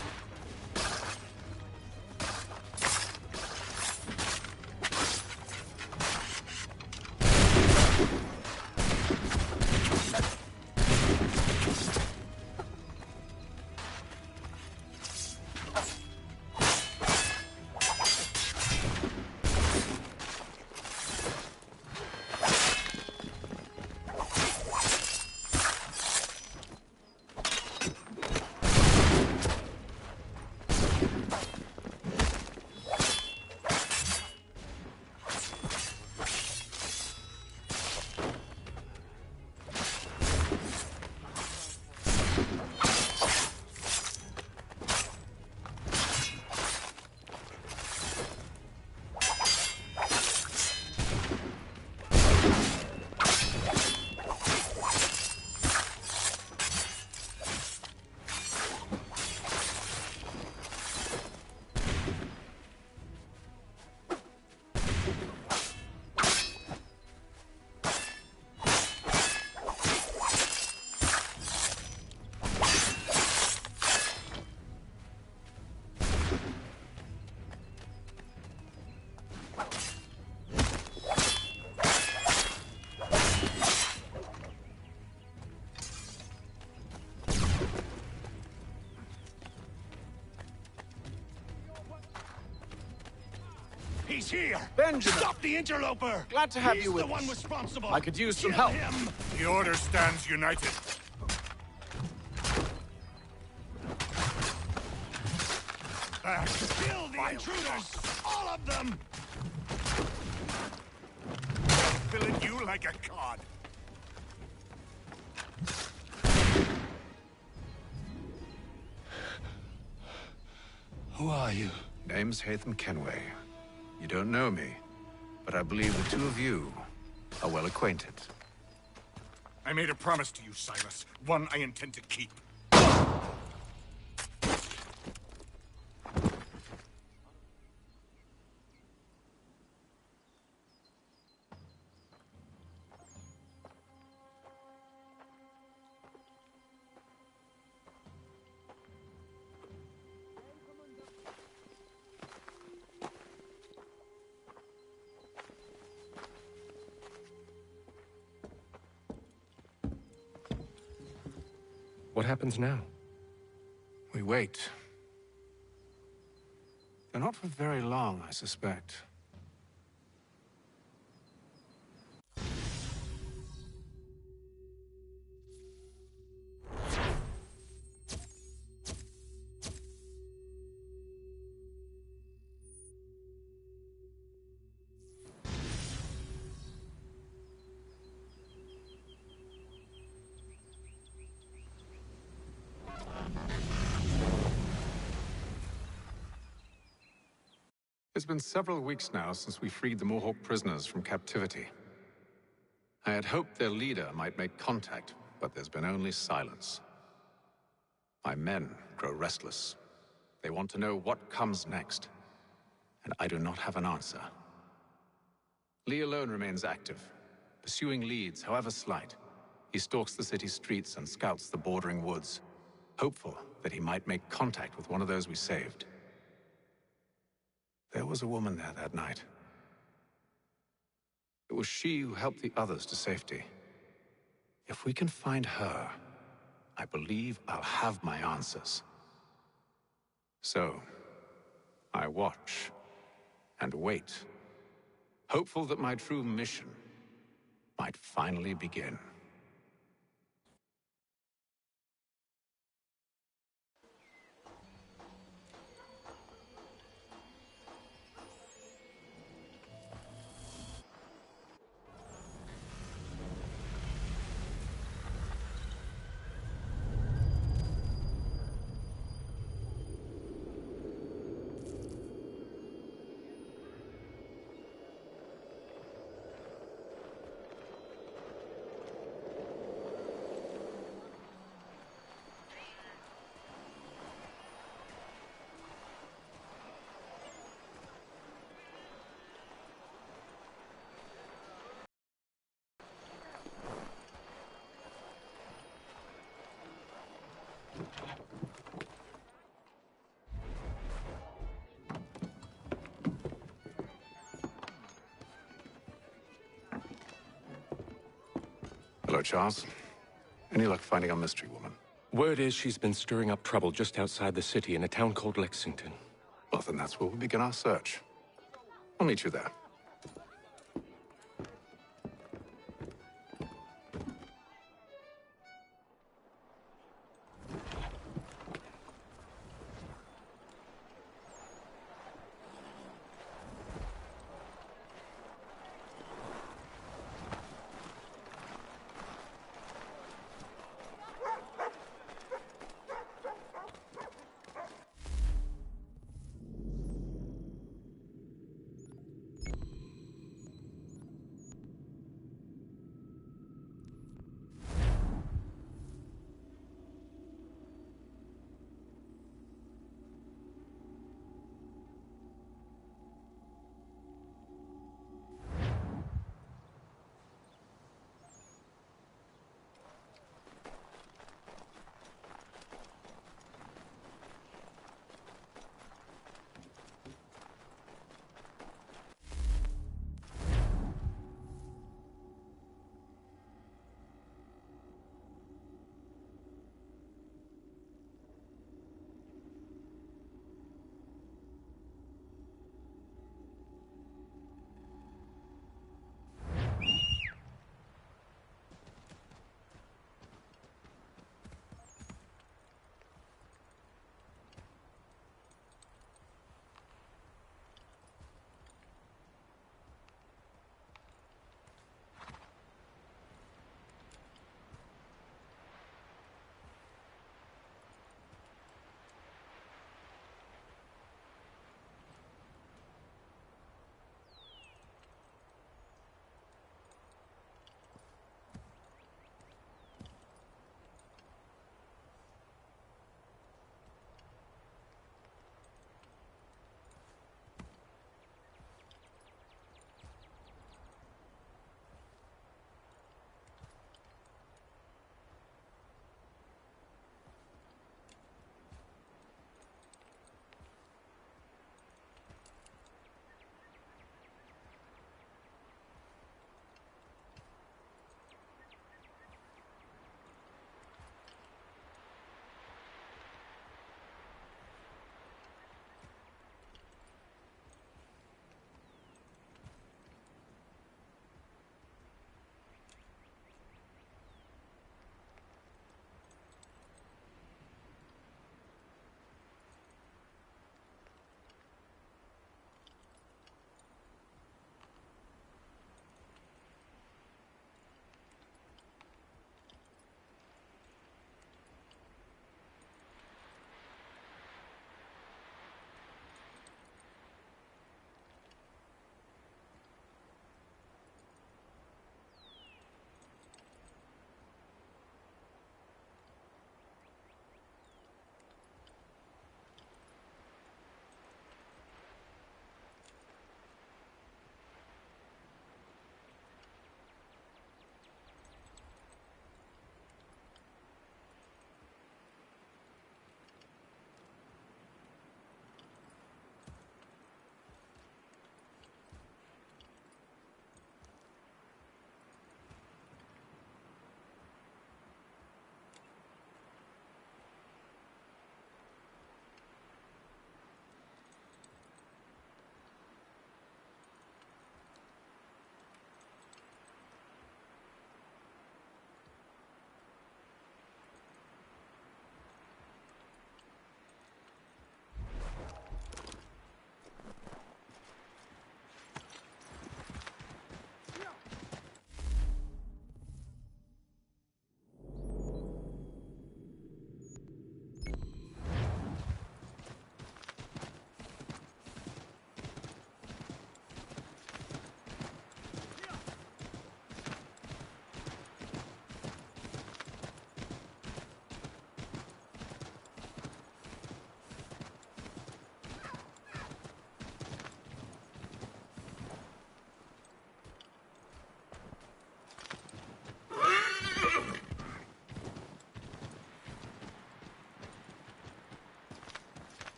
[SPEAKER 20] He's here!
[SPEAKER 14] Benjamin!
[SPEAKER 20] Stop the interloper!
[SPEAKER 14] Glad to have
[SPEAKER 20] He's
[SPEAKER 14] you with
[SPEAKER 20] the one
[SPEAKER 14] us.
[SPEAKER 20] responsible!
[SPEAKER 14] I could use some
[SPEAKER 20] Kill
[SPEAKER 14] help.
[SPEAKER 20] him.
[SPEAKER 10] The Order stands united.
[SPEAKER 20] Back. Kill the intruders! All of them!
[SPEAKER 10] Filling you like a cod.
[SPEAKER 20] Who are you?
[SPEAKER 2] Name's Haytham Kenway. You don't know me, but I believe the two of you are well acquainted.
[SPEAKER 10] I made a promise to you, Silas. One I intend to keep.
[SPEAKER 1] What happens now?
[SPEAKER 2] We wait. But not for very long, I suspect. It's been several weeks now since we freed the Mohawk prisoners from captivity. I had hoped their leader might make contact, but there's been only silence. My men grow restless. They want to know what comes next, and I do not have an answer. Lee alone remains active, pursuing leads, however slight. He stalks the city streets and scouts the bordering woods, hopeful that he might make contact with one of those we saved. There was a woman there that night. It was she who helped the others to safety. If we can find her, I believe I'll have my answers. So, I watch and wait, hopeful that my true mission might finally begin. Hello, Charles. Any luck finding our mystery woman?
[SPEAKER 1] Word is she's been stirring up trouble just outside the city in a town called Lexington.
[SPEAKER 2] Well, then that's where we'll begin our search. I'll meet you there.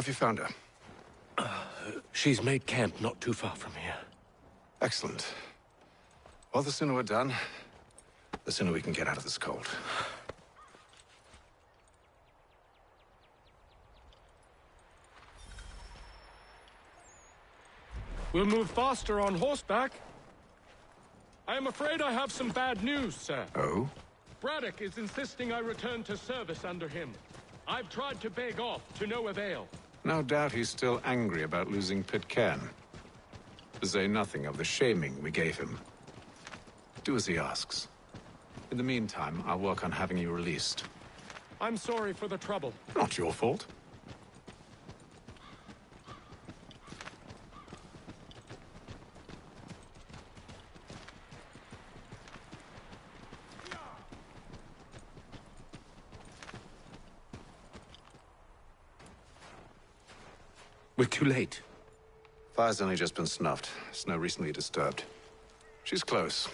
[SPEAKER 2] Have you found her?
[SPEAKER 1] She's made camp not too far from here.
[SPEAKER 2] Excellent. Well, the sooner we're done, the sooner we can get out of this cold.
[SPEAKER 1] We'll move faster on horseback. I am afraid I have some bad news, sir.
[SPEAKER 2] Oh?
[SPEAKER 1] Braddock is insisting I return to service under him. I've tried to beg off, to no avail.
[SPEAKER 2] No doubt he's still angry about losing Pitcairn. To say nothing of the shaming we gave him. Do as he asks. In the meantime, I'll work on having you released.
[SPEAKER 1] I'm sorry for the trouble.
[SPEAKER 2] Not your fault.
[SPEAKER 1] We're too late.
[SPEAKER 2] Fire's only just been snuffed. Snow recently disturbed. She's close.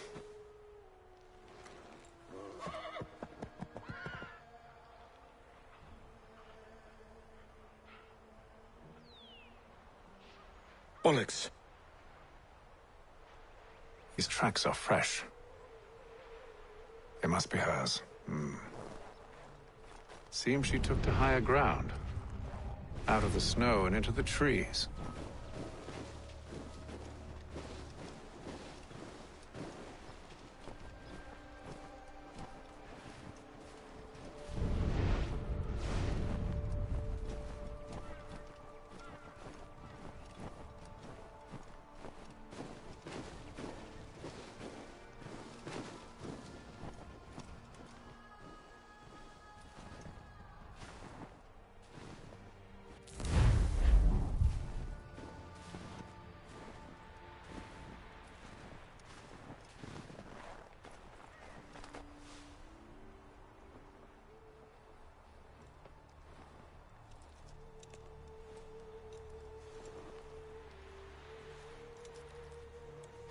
[SPEAKER 1] Bollocks.
[SPEAKER 2] These tracks are fresh. They must be hers. Seems she took to higher ground. Out of the snow and into the trees.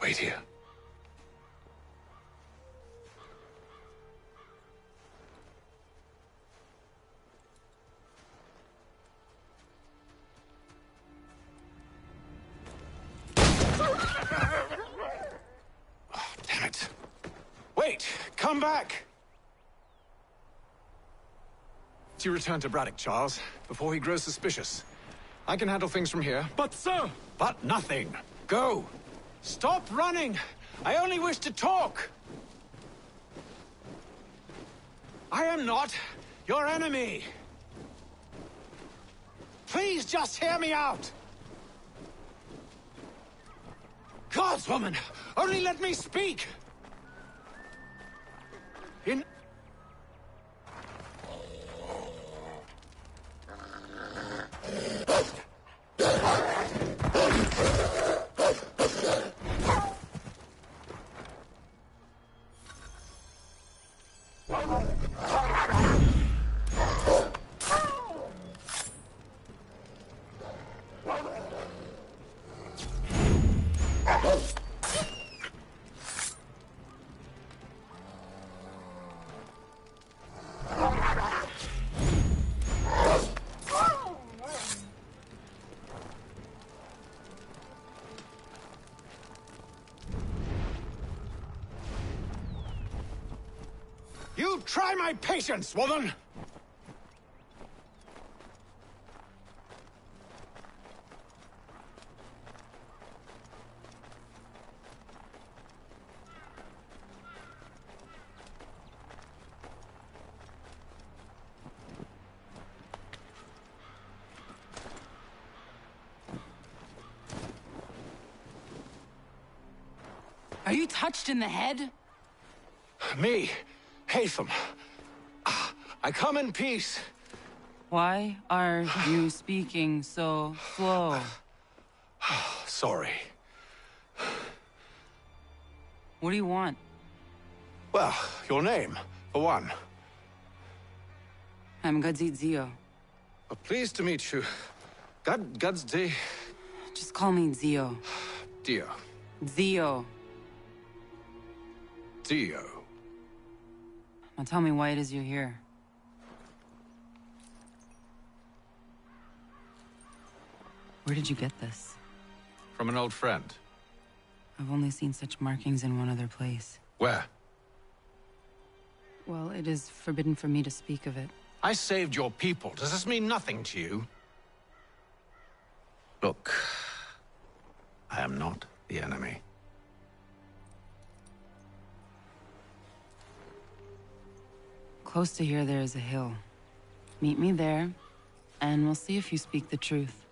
[SPEAKER 2] Wait here. Oh, damn it. Wait! Come back! You return to Braddock, Charles, before he grows suspicious. I can handle things from here.
[SPEAKER 1] But, sir!
[SPEAKER 2] But nothing. Go! Stop running! I only wish to talk! I am not your enemy! Please just hear me out! Gods, woman! Only let me speak! In... You try my patience, woman!
[SPEAKER 13] Are you touched in the head?
[SPEAKER 2] Me, Haytham. I come in peace.
[SPEAKER 13] Why are you speaking so slow?
[SPEAKER 2] Sorry.
[SPEAKER 13] What do you want?
[SPEAKER 2] Well, your name, for one.
[SPEAKER 13] I'm Gadzit Zio.
[SPEAKER 2] Pleased to meet you. Gadsdi.
[SPEAKER 13] Just call me Zio.
[SPEAKER 2] Dio.
[SPEAKER 13] Zio.
[SPEAKER 2] Dio.
[SPEAKER 13] Now tell me why it is you're here. Where did you get this?
[SPEAKER 2] From an old friend.
[SPEAKER 13] I've only seen such markings in one other place.
[SPEAKER 2] Where?
[SPEAKER 13] Well, it is forbidden for me to speak of it.
[SPEAKER 2] I saved your people. Does this mean nothing to you? Look, I am not the enemy.
[SPEAKER 13] Close to here, there is a hill. Meet me there, and we'll see if you speak the truth.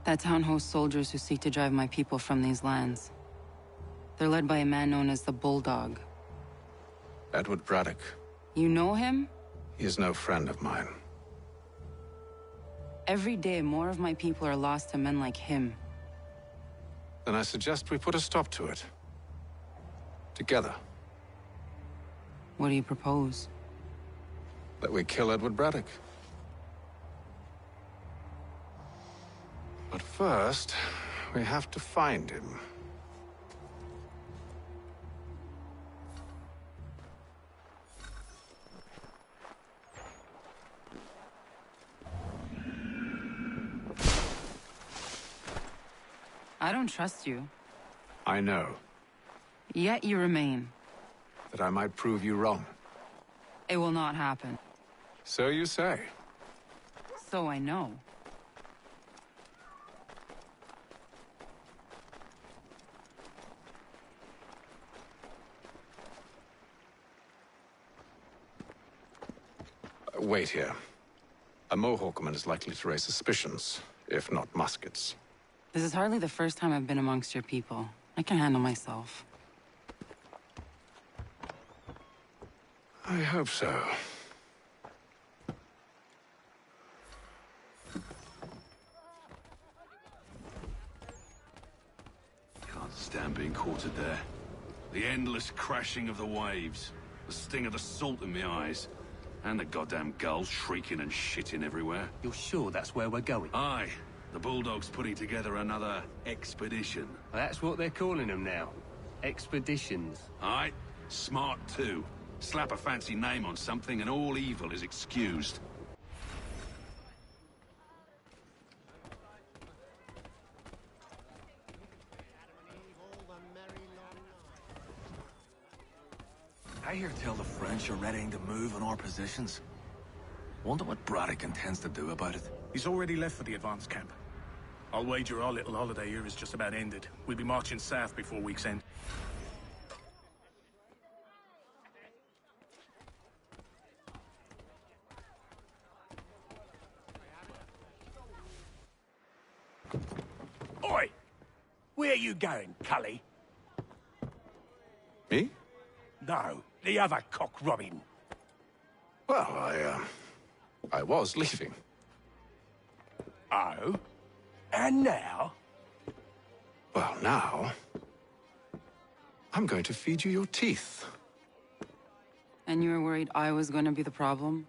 [SPEAKER 13] That town hosts soldiers who seek to drive my people from these lands. They're led by a man known as the Bulldog.
[SPEAKER 2] Edward Braddock.
[SPEAKER 13] You know him?
[SPEAKER 2] He is no friend of mine.
[SPEAKER 13] Every day, more of my people are lost to men like him.
[SPEAKER 2] Then I suggest we put a stop to it. Together.
[SPEAKER 13] What do you propose?
[SPEAKER 2] That we kill Edward Braddock. But first, we have to find him.
[SPEAKER 13] I don't trust you.
[SPEAKER 2] I know.
[SPEAKER 13] Yet you remain.
[SPEAKER 2] That I might prove you wrong.
[SPEAKER 13] It will not happen.
[SPEAKER 2] So you say.
[SPEAKER 13] So I know.
[SPEAKER 2] Wait here. A Mohawkman is likely to raise suspicions, if not muskets.
[SPEAKER 13] This is hardly the first time I've been amongst your people. I can handle myself.
[SPEAKER 2] I hope so.
[SPEAKER 17] Can't stand being quartered there. The endless crashing of the waves. The sting of the salt in my eyes. And the goddamn gulls shrieking and shitting everywhere.
[SPEAKER 9] You're sure that's where we're going?
[SPEAKER 17] Aye. The Bulldog's putting together another expedition.
[SPEAKER 9] That's what they're calling them now. Expeditions.
[SPEAKER 17] Aye. Smart too. Slap a fancy name on something and all evil is excused.
[SPEAKER 18] I hear tell the French are readying to move on our positions. Wonder what Braddock intends to do about it.
[SPEAKER 19] He's already left for the advance camp. I'll wager our little holiday here is just about ended. We'll be marching south before week's end.
[SPEAKER 11] Oi! Where are you going, Cully?
[SPEAKER 2] Me?
[SPEAKER 11] No, the other cock Robin.
[SPEAKER 2] Well, I was leaving.
[SPEAKER 11] Oh? And now?
[SPEAKER 2] Well, now... I'm going to feed you your teeth.
[SPEAKER 13] And you were worried I was going to be the problem?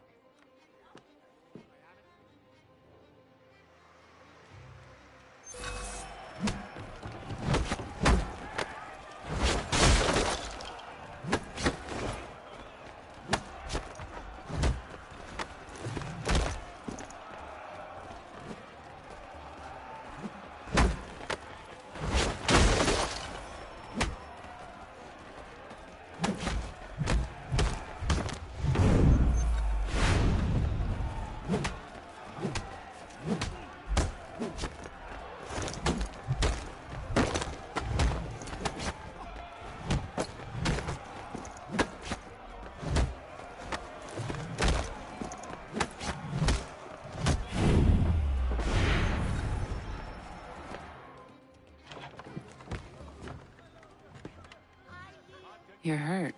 [SPEAKER 13] You're hurt.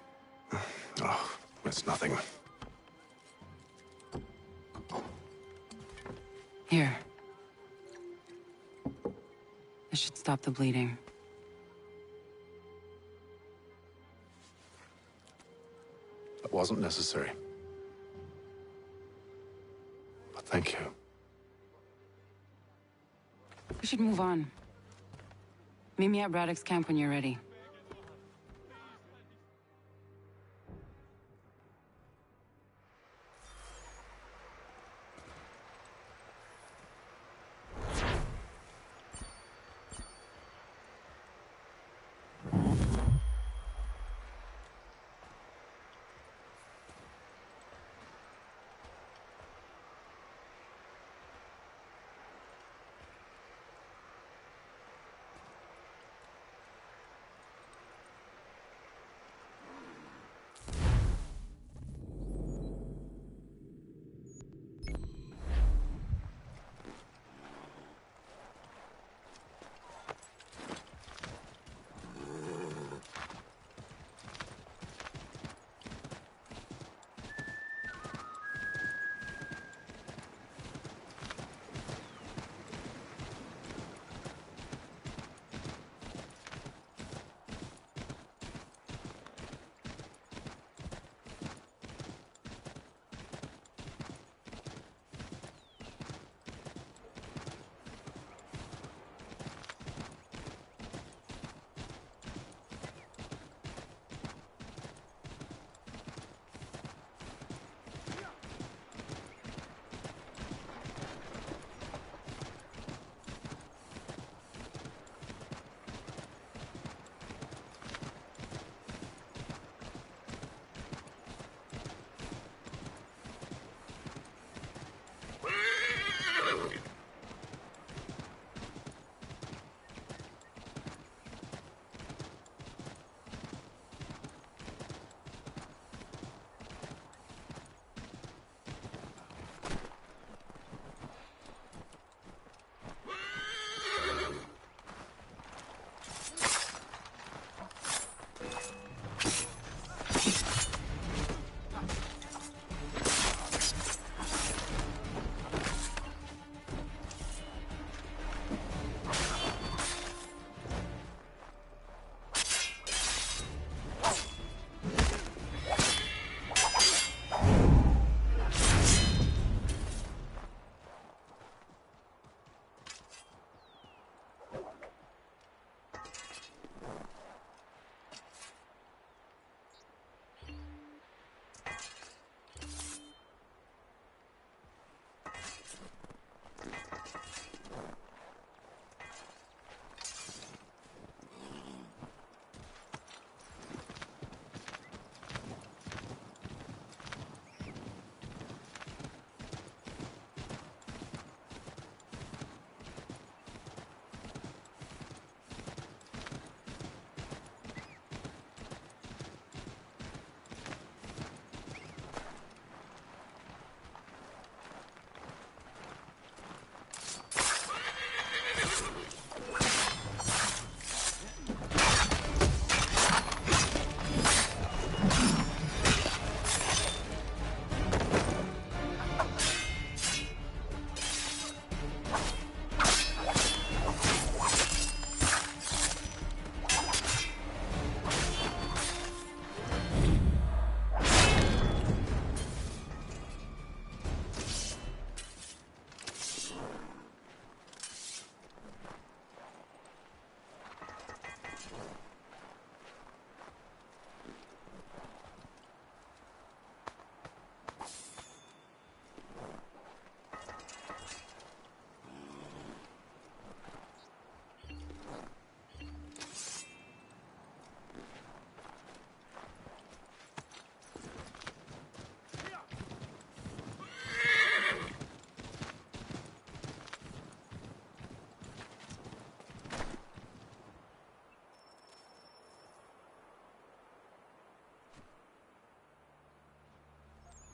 [SPEAKER 2] Oh, it's nothing.
[SPEAKER 13] Here. This should stop the bleeding.
[SPEAKER 2] That wasn't necessary. But thank you.
[SPEAKER 13] We should move on. Meet me at Braddock's camp when you're ready.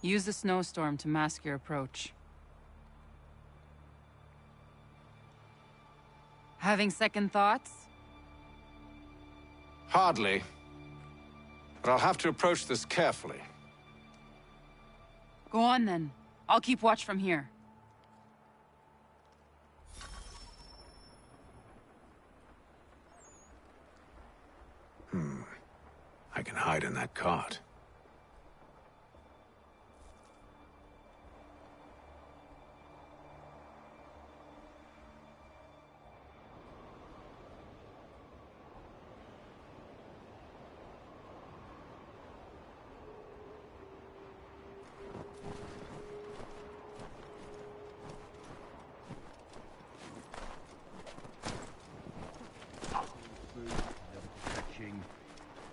[SPEAKER 13] Use the snowstorm to mask your approach. Having second thoughts?
[SPEAKER 2] Hardly. But I'll have to approach this carefully.
[SPEAKER 13] Go on then. I'll keep watch from here.
[SPEAKER 4] I can hide in that cart.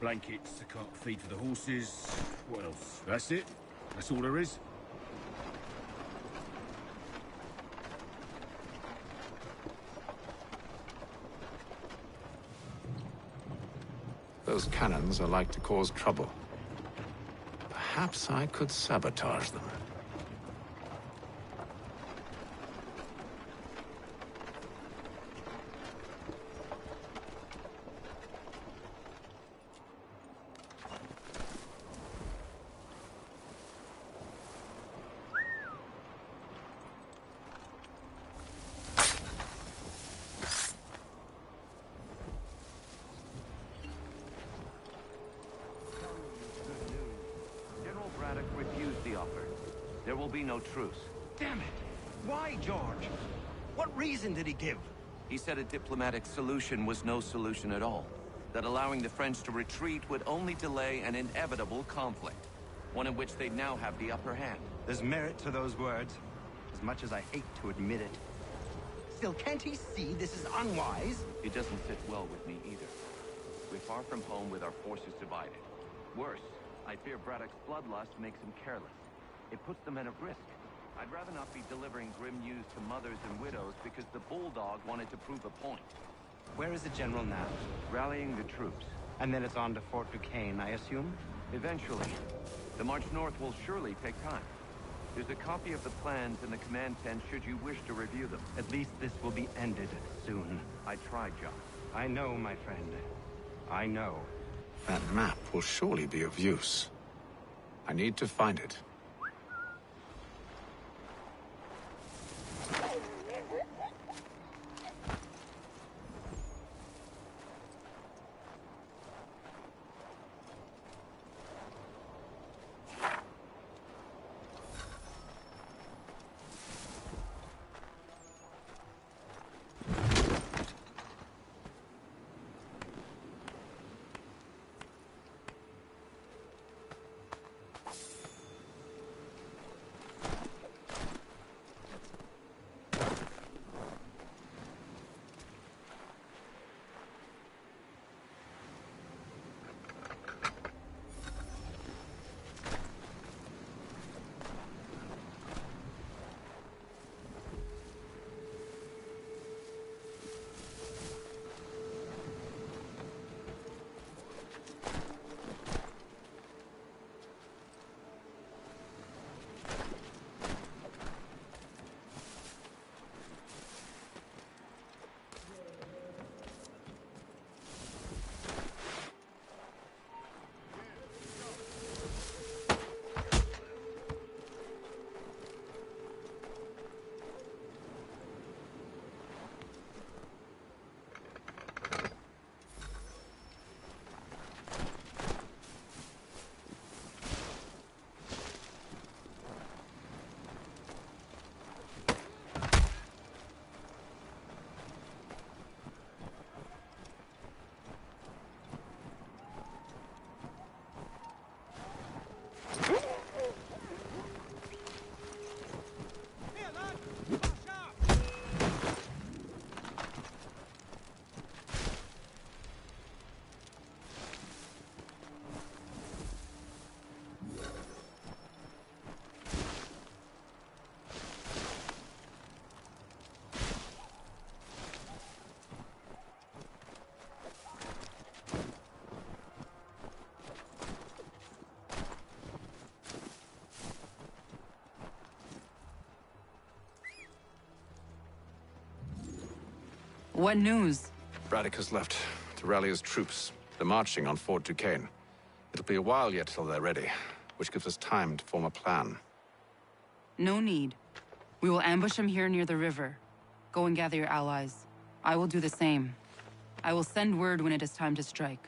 [SPEAKER 3] Blankets, a cart feed for the horses. What else? That's it? That's all there is?
[SPEAKER 4] Those cannons are like to cause trouble. Perhaps I could sabotage them.
[SPEAKER 16] General Braddock refused the offer. There will be no truce.
[SPEAKER 9] Damn it! Why, George? What reason did he give?
[SPEAKER 16] He said a diplomatic solution was no solution at all. That allowing the French to retreat would only delay an inevitable conflict. One in which they'd now have the upper hand.
[SPEAKER 9] There's merit to those words, as much as I hate to admit it. Still, can't he see this is unwise?
[SPEAKER 16] It doesn't sit well with me either. We're far from home with our forces divided. Worse, I fear Braddock's bloodlust makes him careless. It puts the men at risk. I'd rather not be delivering grim news to mothers and widows because the Bulldog wanted to prove a point.
[SPEAKER 9] Where is the general now?
[SPEAKER 16] Rallying the troops.
[SPEAKER 9] And then it's on to Fort Duquesne, I assume?
[SPEAKER 16] Eventually. The march north will surely take time. There's a copy of the plans in the command tent should you wish to review them.
[SPEAKER 9] At least this will be ended soon.
[SPEAKER 16] I tried, John.
[SPEAKER 9] I know, my friend. I know.
[SPEAKER 4] That map will surely be of use. I need to find it.
[SPEAKER 13] What news?
[SPEAKER 2] Braddock has left to rally his troops. They're marching on Fort Duquesne. It'll be a while yet till they're ready, which gives us time to form a plan.
[SPEAKER 13] No need. We will ambush him here near the river. Go and gather your allies. I will do the same. I will send word when it is time to strike.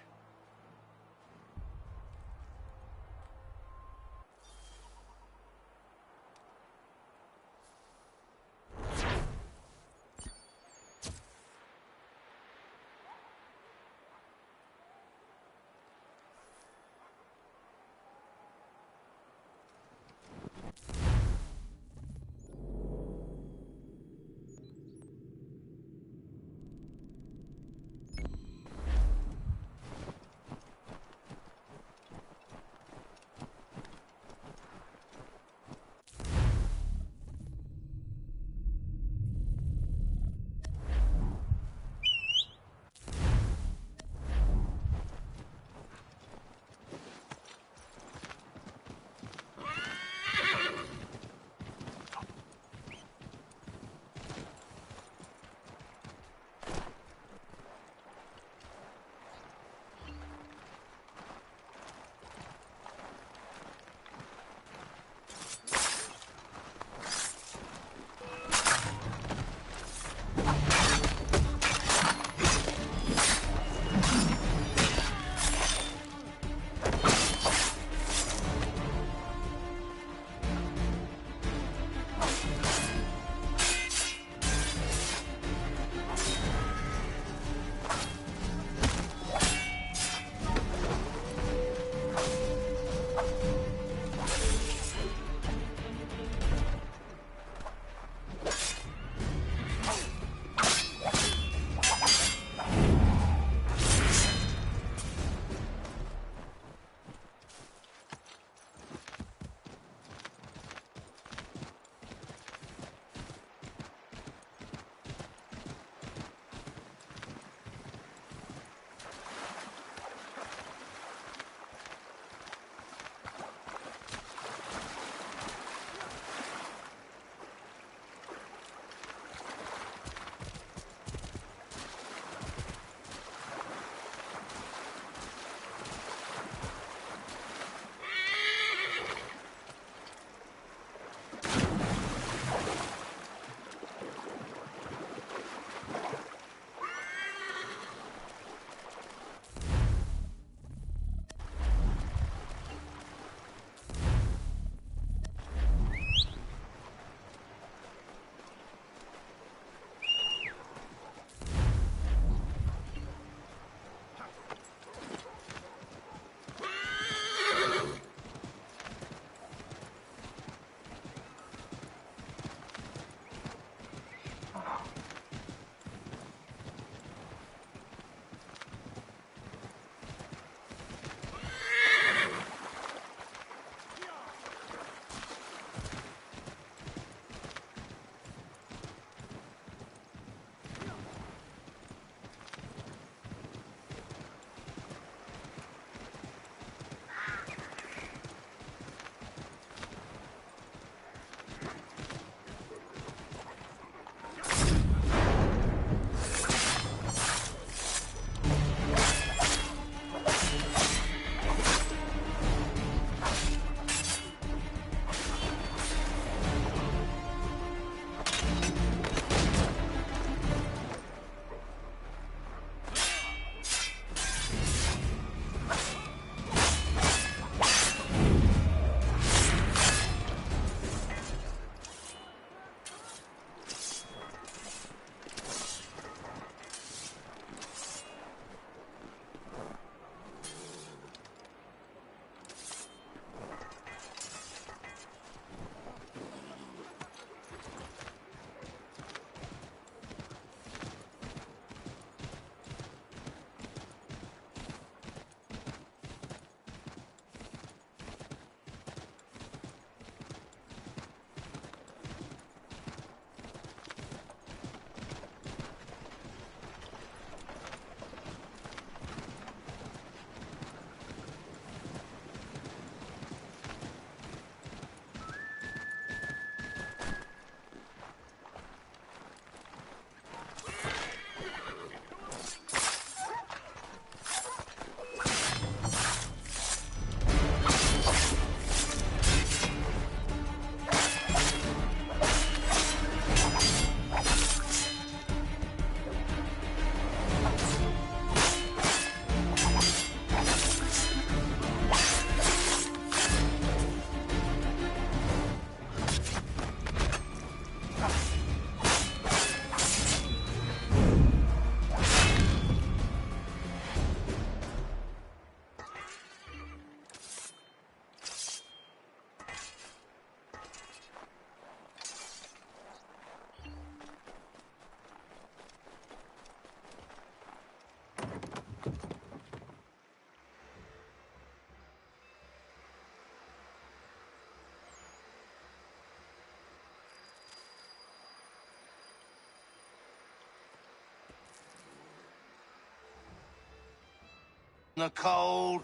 [SPEAKER 9] The cold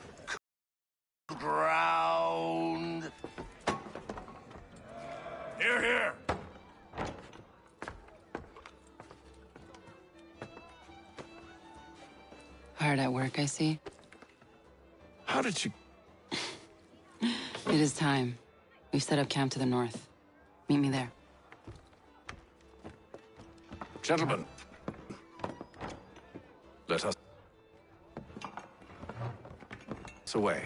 [SPEAKER 9] ground.
[SPEAKER 3] Here, here.
[SPEAKER 13] Hard at work, I see.
[SPEAKER 2] How did you...
[SPEAKER 13] It is time. We've set up camp to the north. Meet me there.
[SPEAKER 2] Gentlemen, let us away.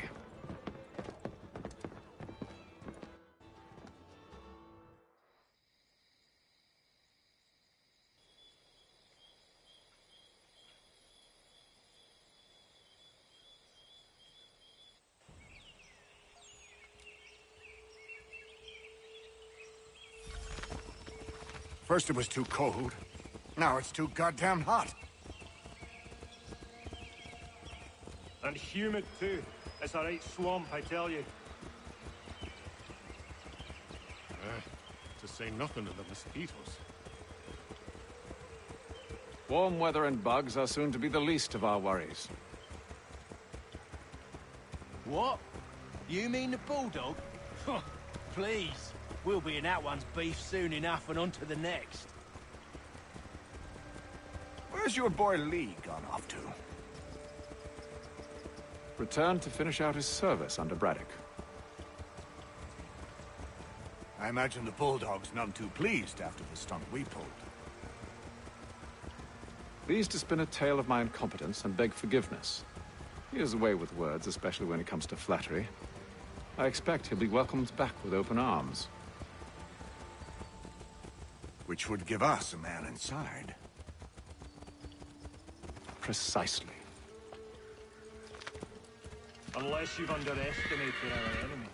[SPEAKER 14] First it was too cold. Now it's too goddamn hot.
[SPEAKER 8] And humid, too. It's a right swamp, I tell you.
[SPEAKER 10] To say nothing of the mosquitoes.
[SPEAKER 2] Warm weather and bugs are soon to be the least of our worries.
[SPEAKER 5] What? You mean the bulldog? Please. We'll be in that one's beef soon enough and on to the next.
[SPEAKER 14] Where's your boy Lee gone off to?
[SPEAKER 2] Returned to finish out his service under Braddock.
[SPEAKER 14] I imagine the Bulldog's none too pleased after the stunt we pulled.
[SPEAKER 2] Pleased to spin a tale of my incompetence and beg forgiveness. He has a way with words, especially when it comes to flattery. I expect he'll be welcomed back with open arms.
[SPEAKER 14] Which would give us a man inside.
[SPEAKER 2] Precisely.
[SPEAKER 8] Unless you've underestimated our enemy.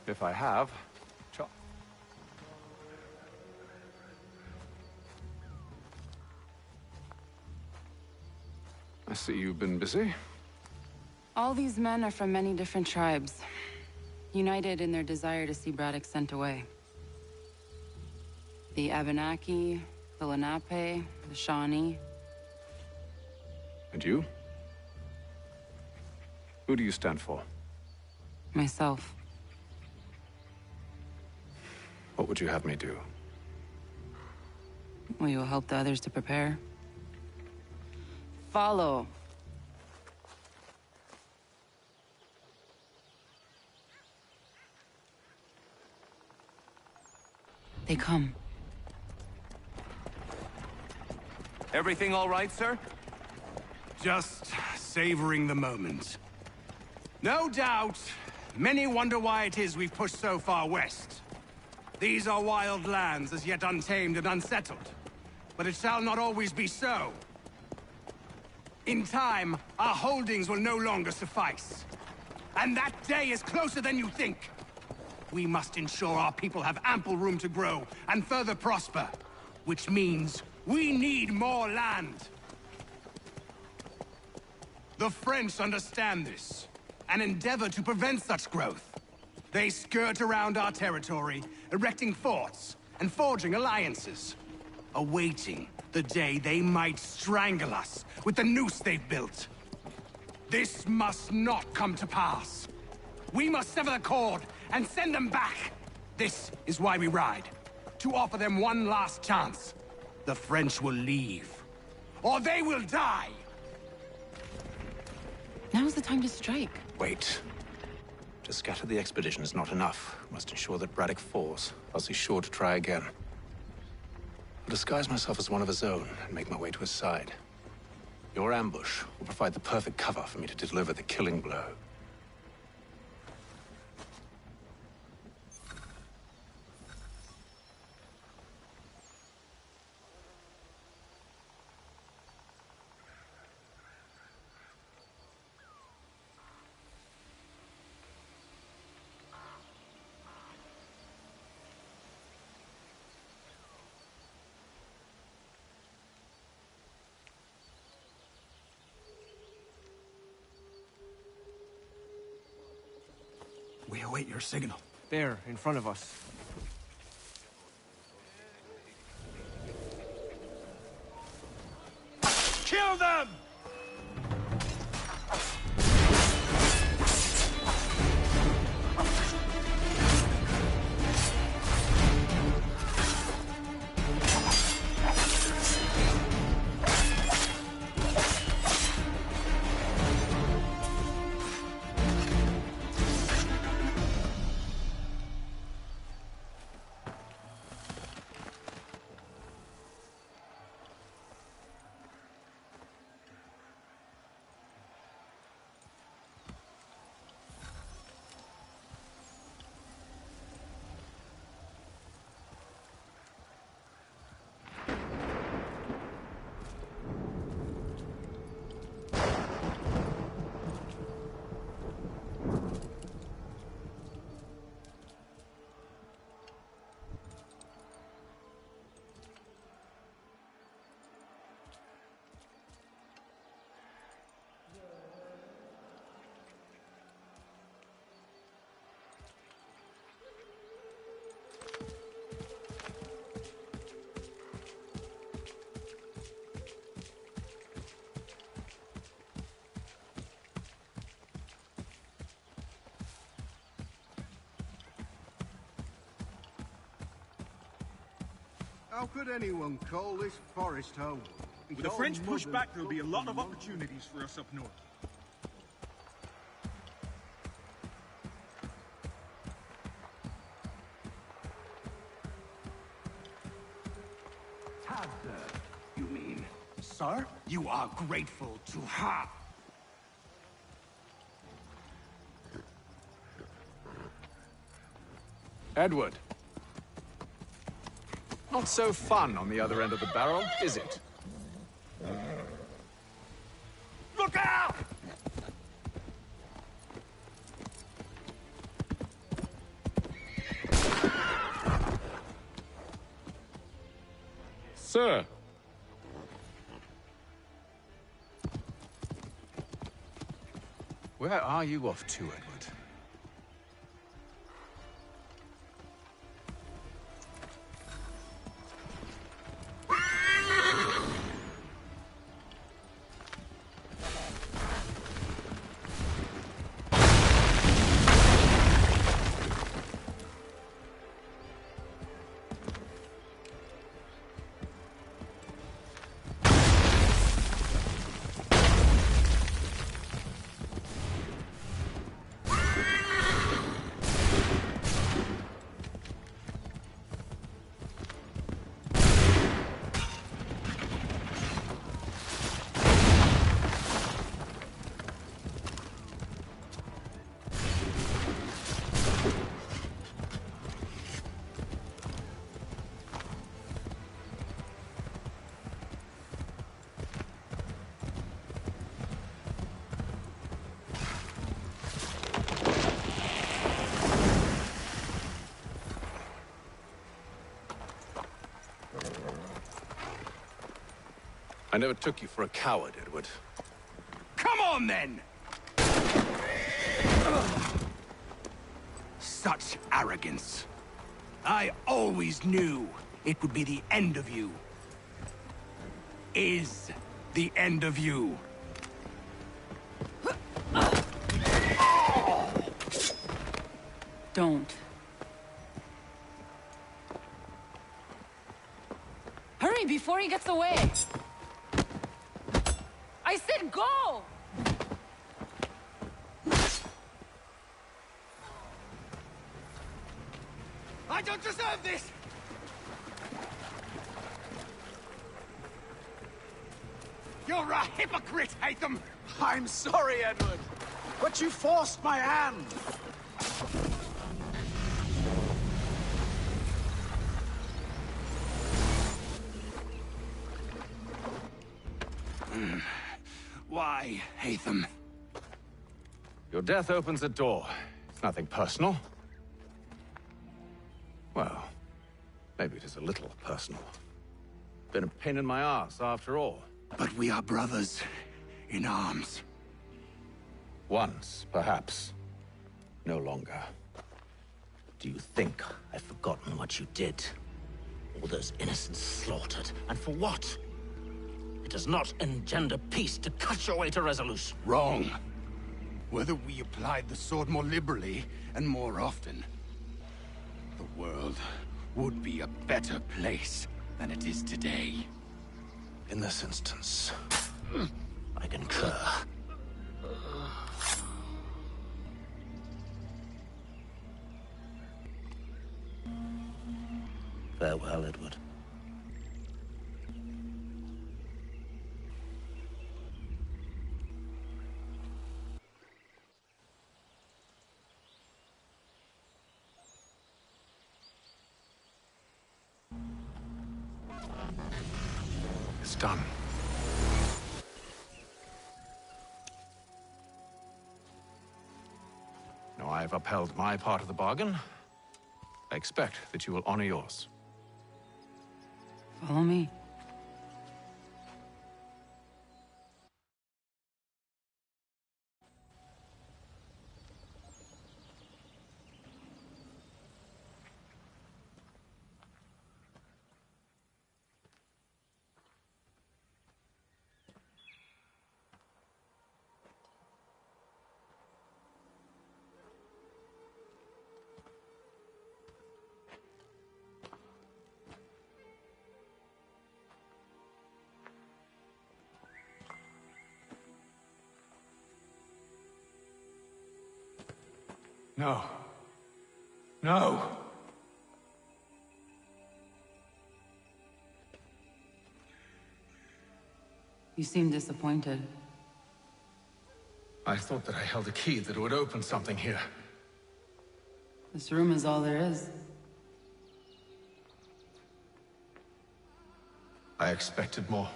[SPEAKER 2] If I have, I see you've been busy.
[SPEAKER 13] All these men are from many different tribes, united in their desire to see Braddock sent away. The Abenaki, the Lenape, the Shawnee.
[SPEAKER 2] And you? Who do you stand for?
[SPEAKER 13] Myself.
[SPEAKER 2] What would you have me do?
[SPEAKER 13] Well, you will help the others to prepare. Follow. They come.
[SPEAKER 15] Everything all right, sir?
[SPEAKER 21] Just savoring the moment. No doubt, many wonder why it is we've pushed so far west. These are wild lands, as yet untamed and unsettled. But it shall not always be so. In time, our holdings will no longer suffice. And that day is closer than you think. We must ensure our people have ample room to grow and further prosper. Which means we need more land. The French understand this, and endeavor to prevent such growth. They skirt around our territory, erecting forts and forging alliances, awaiting the day they might strangle us with the noose they've built. This must not come to pass. We must sever the cord and send them back. This is why we ride, to offer them one last chance. The French will leave, or they will die.
[SPEAKER 13] Now's the time to strike.
[SPEAKER 4] Wait. To scatter the expedition is not enough. We must ensure that Braddock falls, else he's sure to try again. I'll disguise myself as one of his own and make my way to his side. Your ambush will provide the perfect cover for me to deliver the killing blow.
[SPEAKER 21] We await your signal.
[SPEAKER 5] There, in front of us.
[SPEAKER 21] Kill them!
[SPEAKER 7] How could anyone call this forest home?
[SPEAKER 11] With the French pushback, there'll be a lot of opportunities for us up north.
[SPEAKER 21] Tabitha, you mean? Sir, you are grateful to her.
[SPEAKER 2] Edward. Not so fun on the other end of the barrel, is it?
[SPEAKER 11] Look out!
[SPEAKER 1] Sir!
[SPEAKER 2] Where are you off to, Edward? I never took you for a coward, Edward.
[SPEAKER 21] Come on, then! Such arrogance. I always knew it would be the end of you. Is the end of you.
[SPEAKER 13] Don't. Hurry before he gets away! I said go!
[SPEAKER 11] I don't deserve this! You're a hypocrite, Haytham!
[SPEAKER 20] I'm sorry, Edward, but you forced my hand.
[SPEAKER 21] Why, Haytham?
[SPEAKER 2] Your death opens a door. It's nothing personal. Well, maybe it is a little personal. Been a pain in my ass, after all.
[SPEAKER 21] But we are brothers in arms.
[SPEAKER 2] Once, perhaps. No longer. Do you think I've forgotten what you did? All those innocents slaughtered. And for what? It does not engender peace to cut your way to resolution.
[SPEAKER 21] Wrong. Whether we applied the sword more liberally and more often, the world would be a better place than it is today.
[SPEAKER 2] In this instance, I concur. Farewell, Edward. It's done. Now I have upheld my part of the bargain. I expect that you will honor yours.
[SPEAKER 13] Follow me.
[SPEAKER 20] No. No!
[SPEAKER 13] You seem disappointed.
[SPEAKER 2] I thought that I held a key that would open something here.
[SPEAKER 13] This room is all there is.
[SPEAKER 2] I expected more.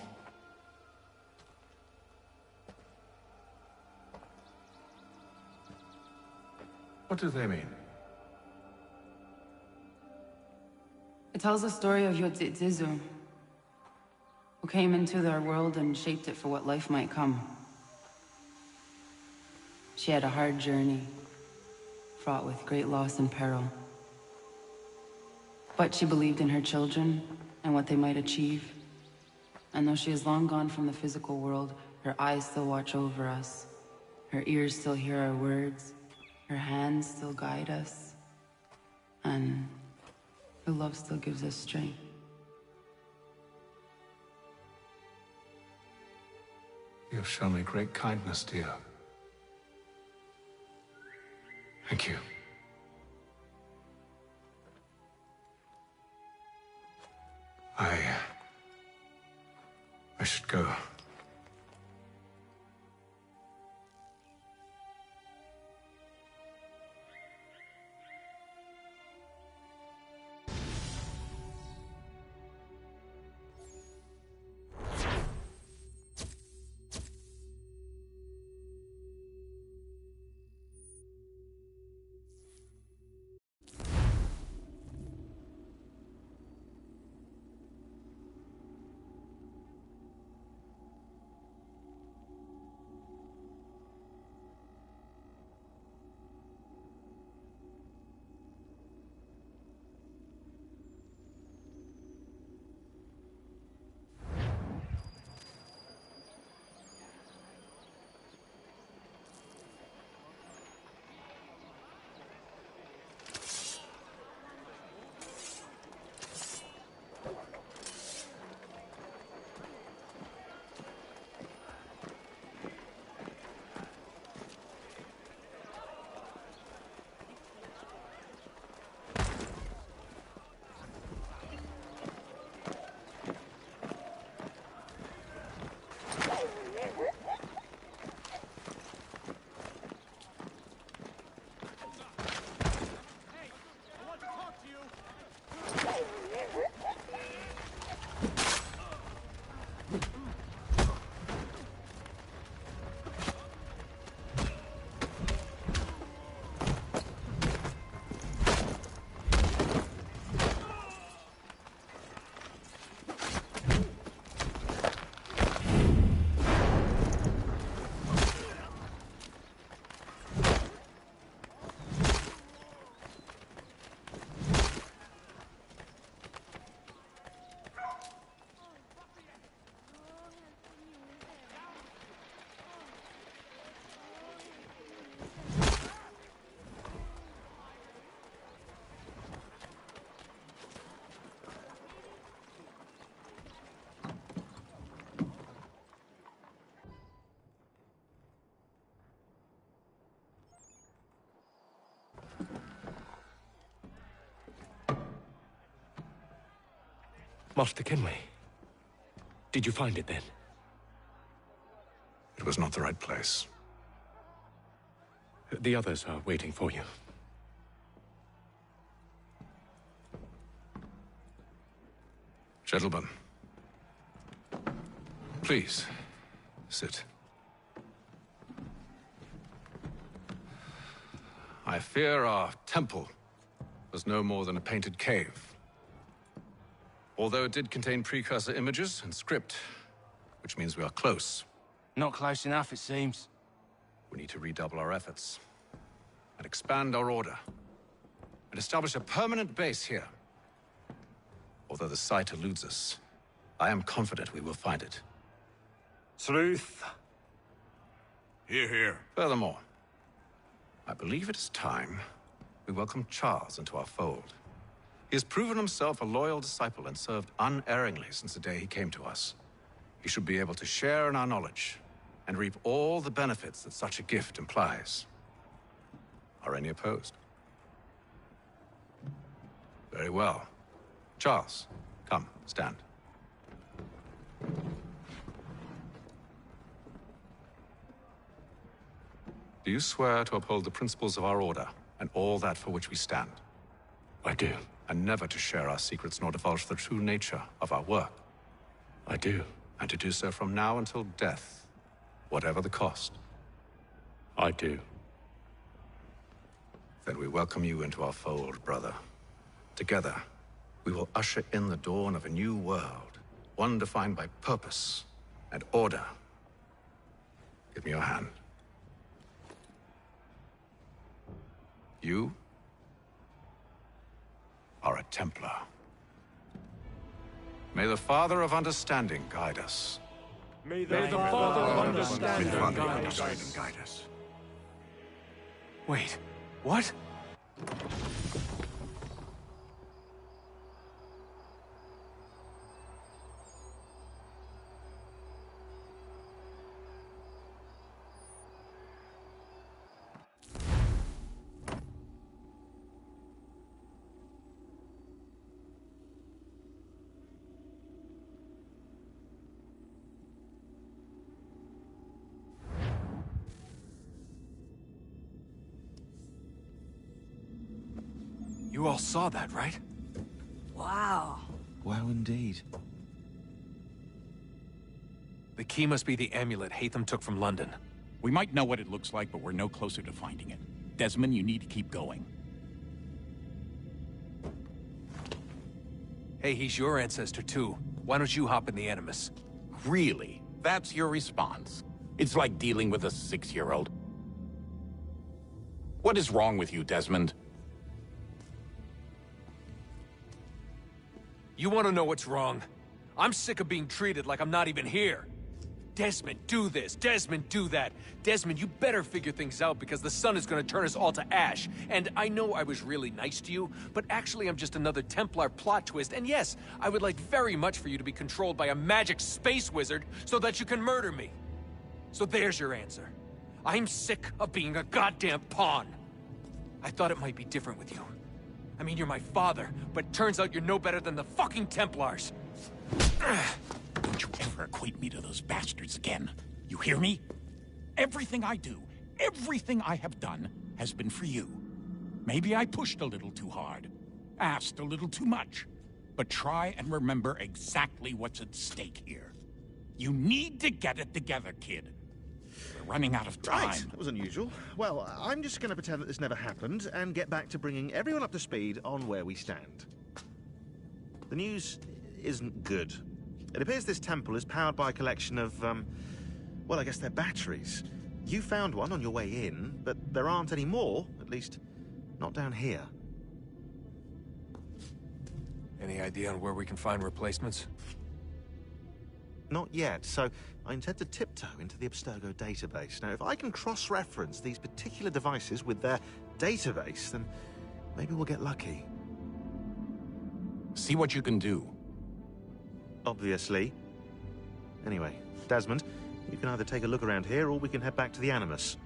[SPEAKER 2] What do they mean?
[SPEAKER 13] It tells the story of Yotzitzizu, who came into their world and shaped it for what life might come. She had a hard journey, fraught with great loss and peril. But she believed in her children and what they might achieve. And though she is long gone from the physical world, her eyes still watch over us. Her ears still hear our words. Her hands still guide us. And her love still gives us strength.
[SPEAKER 2] You have shown me great kindness, dear. Thank you. I should go.
[SPEAKER 1] Master Kenway, did you find it then?
[SPEAKER 4] It was not the right place.
[SPEAKER 1] The others are waiting for you.
[SPEAKER 4] Gentlemen, please, sit. I fear our temple was no more than a painted cave. Although it did contain precursor images and script, which means we are close.
[SPEAKER 18] Not close enough, it seems.
[SPEAKER 4] We need to redouble our efforts and expand our order and establish a permanent base here. Although the site eludes us, I am confident we will find it.
[SPEAKER 8] Truth.
[SPEAKER 17] Hear, hear.
[SPEAKER 4] Furthermore, I believe it is time we welcome Charles into our fold. He has proven himself a loyal disciple and served unerringly since the day he came to us. He should be able to share in our knowledge and reap all the benefits that such a gift implies.
[SPEAKER 2] Are any opposed? Very well. Charles, come, stand. Do you swear to uphold the principles of our order and all that for which we stand?
[SPEAKER 4] I do.
[SPEAKER 2] And never to share our secrets nor divulge the true nature of our work?
[SPEAKER 4] I do.
[SPEAKER 2] And to do so from now until death, whatever the cost?
[SPEAKER 4] I do.
[SPEAKER 2] Then we welcome you into our fold, brother. Together, we will usher in the dawn of a new world, one defined by purpose and order. Give me your hand. You are a Templar. May the Father of Understanding guide us.
[SPEAKER 11] May the Father of Understanding
[SPEAKER 14] guide us.
[SPEAKER 18] Wait, what? You all saw that, right?
[SPEAKER 6] Wow.
[SPEAKER 18] Wow, indeed. The key must be the amulet Hatham took from London.
[SPEAKER 12] We might know what it looks like, but we're no closer to finding it. Desmond, you need to keep going.
[SPEAKER 18] Hey, he's your ancestor too. Why don't you hop in the Animus?
[SPEAKER 12] Really? That's your response? It's like dealing with a 6-year-old. What is wrong with you, Desmond?
[SPEAKER 18] You want to know what's wrong? I'm sick of being treated like I'm not even here. Desmond, do this. Desmond, do that. Desmond, you better figure things out because the sun is going to turn us all to ash. And I know I was really nice to you, but actually I'm just another Templar plot twist. And yes, I would like very much for you to be controlled by a magic space wizard so that you can murder me. So there's your answer. I'm sick of being a goddamn pawn. I thought it might be different with you. I mean, you're my father, but turns out you're no better than the fucking Templars.
[SPEAKER 12] Don't you ever equate me to those bastards again. You hear me? Everything I do, everything I have done, has been for you. Maybe I pushed a little too hard, asked a little too much. But try and remember exactly what's at stake here. You need to get it together, kid. We're running out of time.
[SPEAKER 22] Right, that was unusual. Well, I'm just going to pretend that this never happened and get back to bringing everyone up to speed on where we stand. The news isn't good. It appears this temple is powered by a collection of, well, I guess they're batteries. You found one on your way in, but there aren't any more, at least not down here.
[SPEAKER 18] Any idea on where we can find replacements?
[SPEAKER 22] Not yet, so I intend to tiptoe into the Abstergo database. Now, if I can cross-reference these particular devices with their database, then maybe we'll get lucky.
[SPEAKER 12] See what you can do.
[SPEAKER 22] Obviously. Anyway, Desmond, you can either take a look around here or we can head back to the Animus.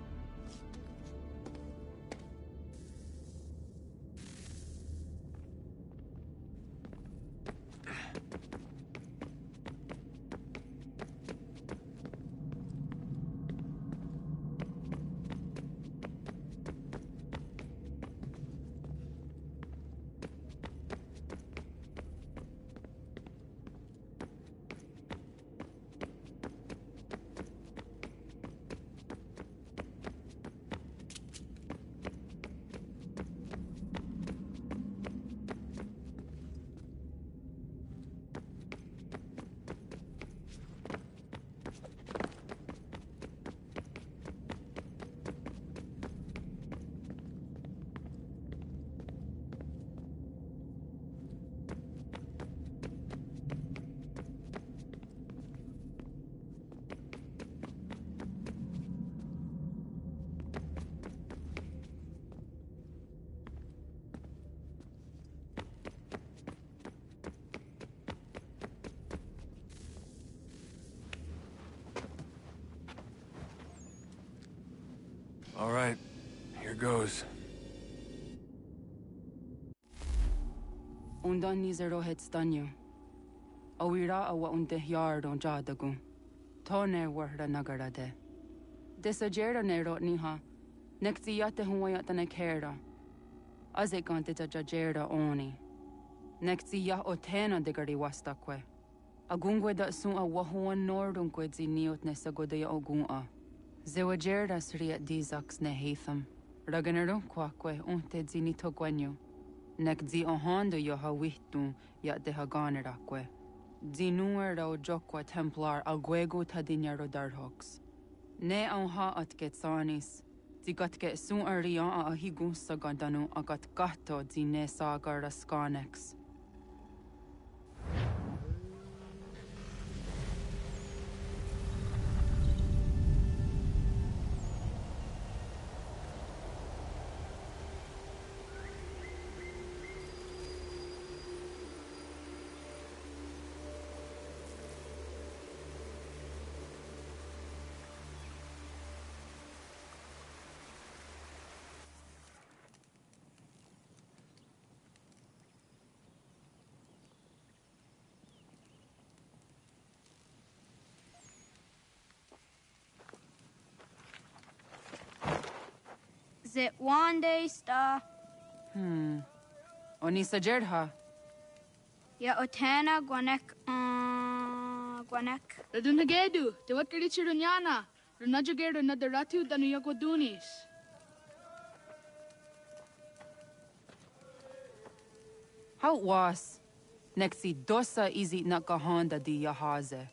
[SPEAKER 18] All right, here goes.
[SPEAKER 13] undan nizero het stanyo. Awira awa unte yard on jadagun. Tone warda nagara de. Desajera nero niha. Nekti yate huwayata nekera. Azekante jajera oni. Nekti ya otena degari wastakwe. Agungwe da sun a wahuan nordungwe zi niot nesagodaya ogun a. Zewajera sriat dizaks ne heatham. Raganarun kwakwe unte zi nito gwenyo. Nek zi ohando yo ha wihtun ya de ha ganerakwe. Zi nuer o jokwa templar agwego tadinyaro darhoks. Ne on ha at getsanis. Zi gat get sun arian a higun sagandanu agat gato zi ne sagar askanex.
[SPEAKER 16] Is it one day star?
[SPEAKER 13] Onisa Jerdha.
[SPEAKER 16] Ya Otana Gwanek Gwanek.
[SPEAKER 19] Radunagedu, te wat karichi runyana. Runajagedu na daratu danu yagodunis.
[SPEAKER 13] How was? Nexi dosa izi nakahanda di yahaze.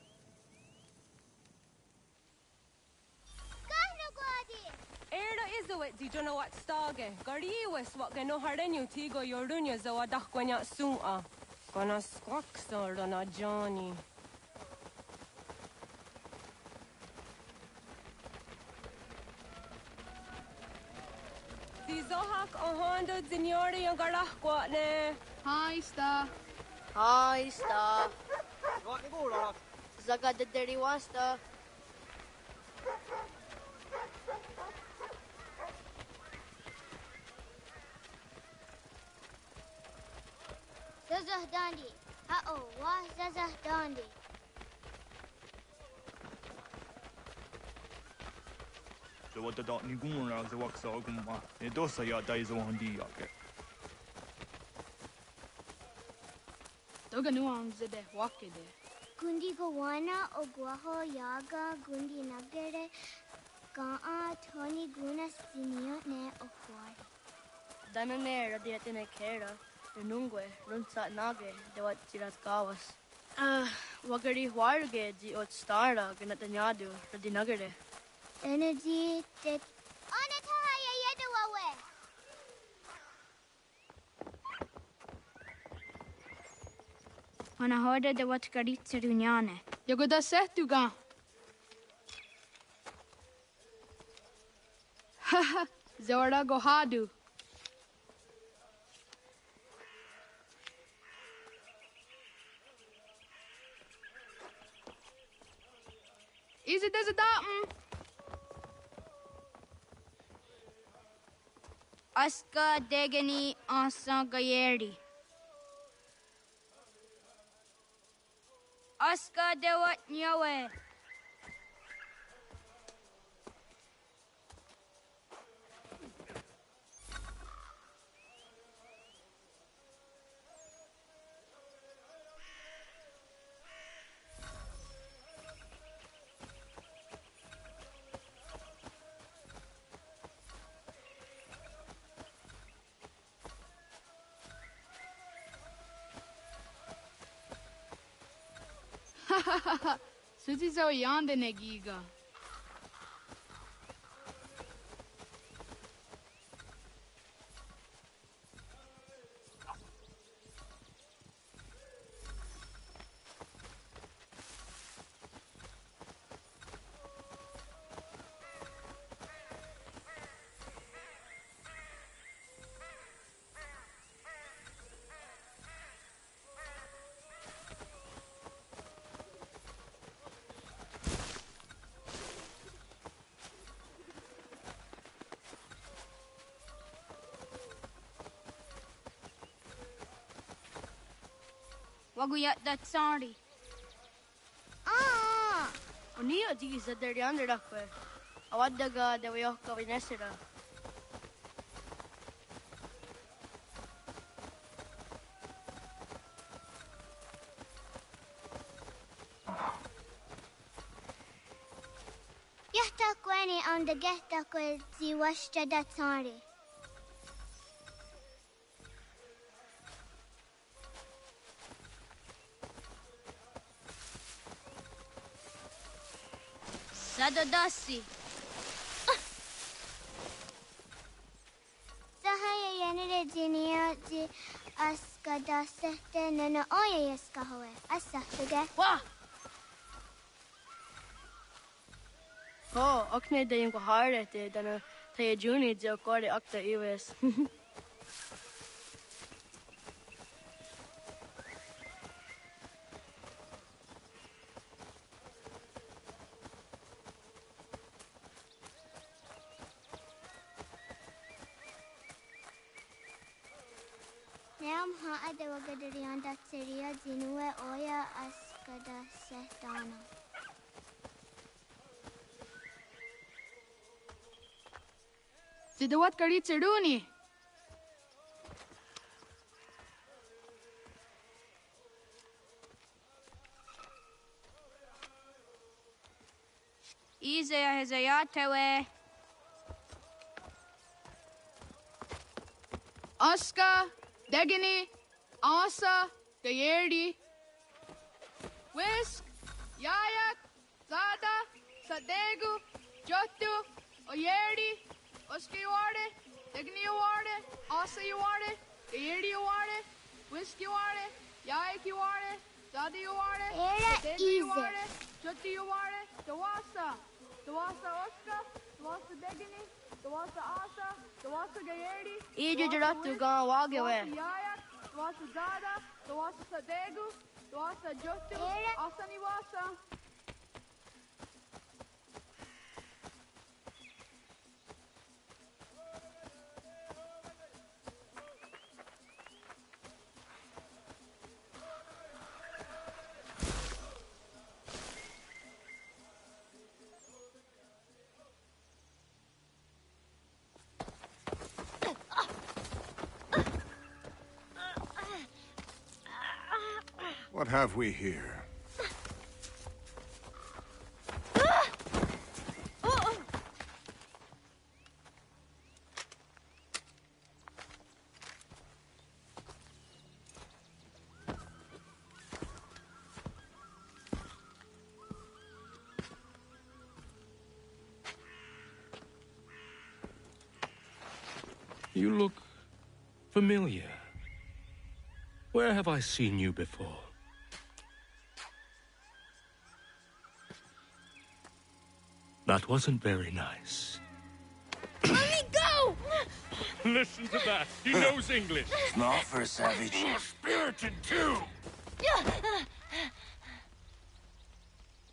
[SPEAKER 23] Di jono wat stage. Gariwes wat geno hardenyu tigo yordunya zawadak kwanya sua. Kona squaxor na Johnny. Di zohak ohando zinyori yung garah kwatne.
[SPEAKER 19] Hi, Sta.
[SPEAKER 16] Hi, Sta. Zaga de deriwasta.
[SPEAKER 24] Zazah Dandi. Uh-oh, wah Zazah Dandi.
[SPEAKER 25] So what the dot ni gumra za waksa gumma. E dosa ya daizo handi yake.
[SPEAKER 19] Toga nuam zede wakede.
[SPEAKER 24] Gundi Gawana Ogwaho Yaga Gundi Nagere Gaa Tony Gunas Zinio Ne Okwari.
[SPEAKER 16] Danane radiatine kera. Nungwe, Runsat Nage, de wat Jiras Gawas. Wagari Warge, di ot Stara, Ganatanyadu, Radinagare.
[SPEAKER 24] Energy that. Onatahaya Yedawawe.
[SPEAKER 16] Wanahoda de wat Garitsa Runyane.
[SPEAKER 19] Yagoda Setuga. Haha, Zora Gohadu. Is it as a datum?
[SPEAKER 16] Aska Degani Asa Gayeri. Aska Dewat Nyawe.
[SPEAKER 19] Suzi zo yande negiga.
[SPEAKER 24] Waguya that sorry.
[SPEAKER 16] Unia di sa der yonder dakwe. Awad daga dawayo ka vinesira.
[SPEAKER 24] Yahta kweni on the gehta kwe zi washta that sorry.
[SPEAKER 16] Sadodasi.
[SPEAKER 24] Sahaya yanere jinia ji askada sehte nana oya yaska howe. Asahtuge.
[SPEAKER 16] Wah! Oh, akne da yung kahare te dana tayo juni jo kore akta iwes.
[SPEAKER 24] Neam ha ade wagadarian dat seria jinue oya askada sehtana.
[SPEAKER 19] Tidawat kari chiduni.
[SPEAKER 24] Izaya hezayatewe.
[SPEAKER 19] Aska, Degini, Asa, Gayerdi, Whisk, Yayak, Zada, Sadegu, Jotu, Oyerdi, Oska you are it, Degini you are it, Asa you are it, Gayerdi you are it, Whisk you are it, Yayak you are it, Zada you are it, Sadegu you are it, Jotu you are it, Dawasa, Oska, Dawasa Degini, Dawasa Asa, Dawasa Gayerdi,
[SPEAKER 16] Ijo jaratu ga wagewe.
[SPEAKER 19] Yayak, Dawasa Zada, Dawasa Sadegu, Dawasa Jotu, Asa Niwasa.
[SPEAKER 14] What have we here?
[SPEAKER 1] You look familiar. Where have I seen you before? That wasn't very nice.
[SPEAKER 24] Let me go!
[SPEAKER 1] Listen to that. He knows English.
[SPEAKER 3] Smart for a savage.
[SPEAKER 1] You're spirited too.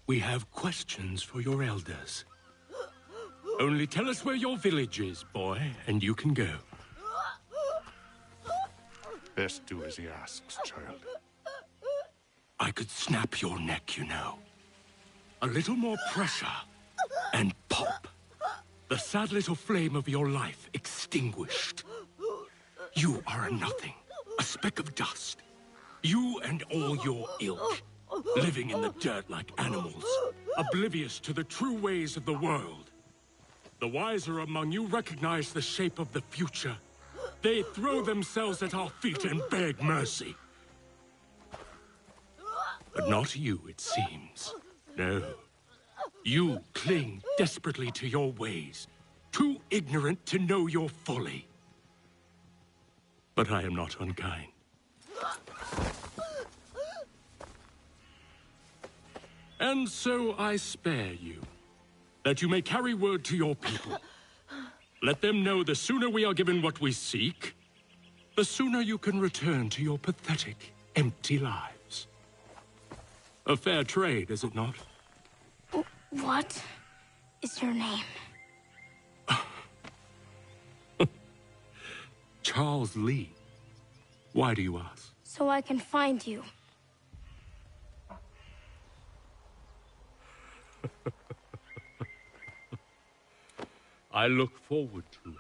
[SPEAKER 1] We have questions for your elders. Only tell us where your village is, boy, and you can go.
[SPEAKER 4] Best do as he asks, child.
[SPEAKER 1] I could snap your neck, you know. A little more pressure, and pop. The sad little flame of your life extinguished. You are a nothing, a speck of dust. You and all your ilk, living in the dirt like animals, oblivious to the true ways of the world. The wiser among you recognize the shape of the future. They throw themselves at our feet and beg mercy. But not you, it seems. No. You cling desperately to your ways, too ignorant to know your folly. But I am not unkind. And so I spare you, that you may carry word to your people. Let them know the sooner we are given what we seek, the sooner you can return to your pathetic, empty lives. A fair trade, is it not?
[SPEAKER 24] What is your name?
[SPEAKER 1] Charles Lee. Why do you ask?
[SPEAKER 24] So I can find you.
[SPEAKER 1] I look forward to it.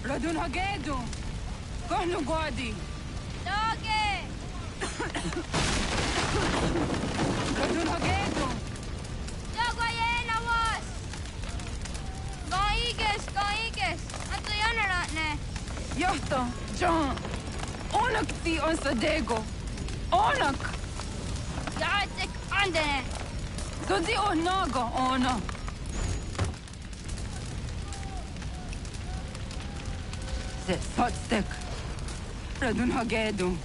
[SPEAKER 23] Radun Hagedu! Kohnu Gwadi!
[SPEAKER 19] Doge!
[SPEAKER 23] Radun Hagedu!
[SPEAKER 19] Dogwayena was! Gaiges! Anto yanaratne!
[SPEAKER 23] Yohto, John! Onak ti on Sadego! Onak!
[SPEAKER 19] Datik andene!
[SPEAKER 23] Dodi onago ona! Sotstek. Radun Hagedu.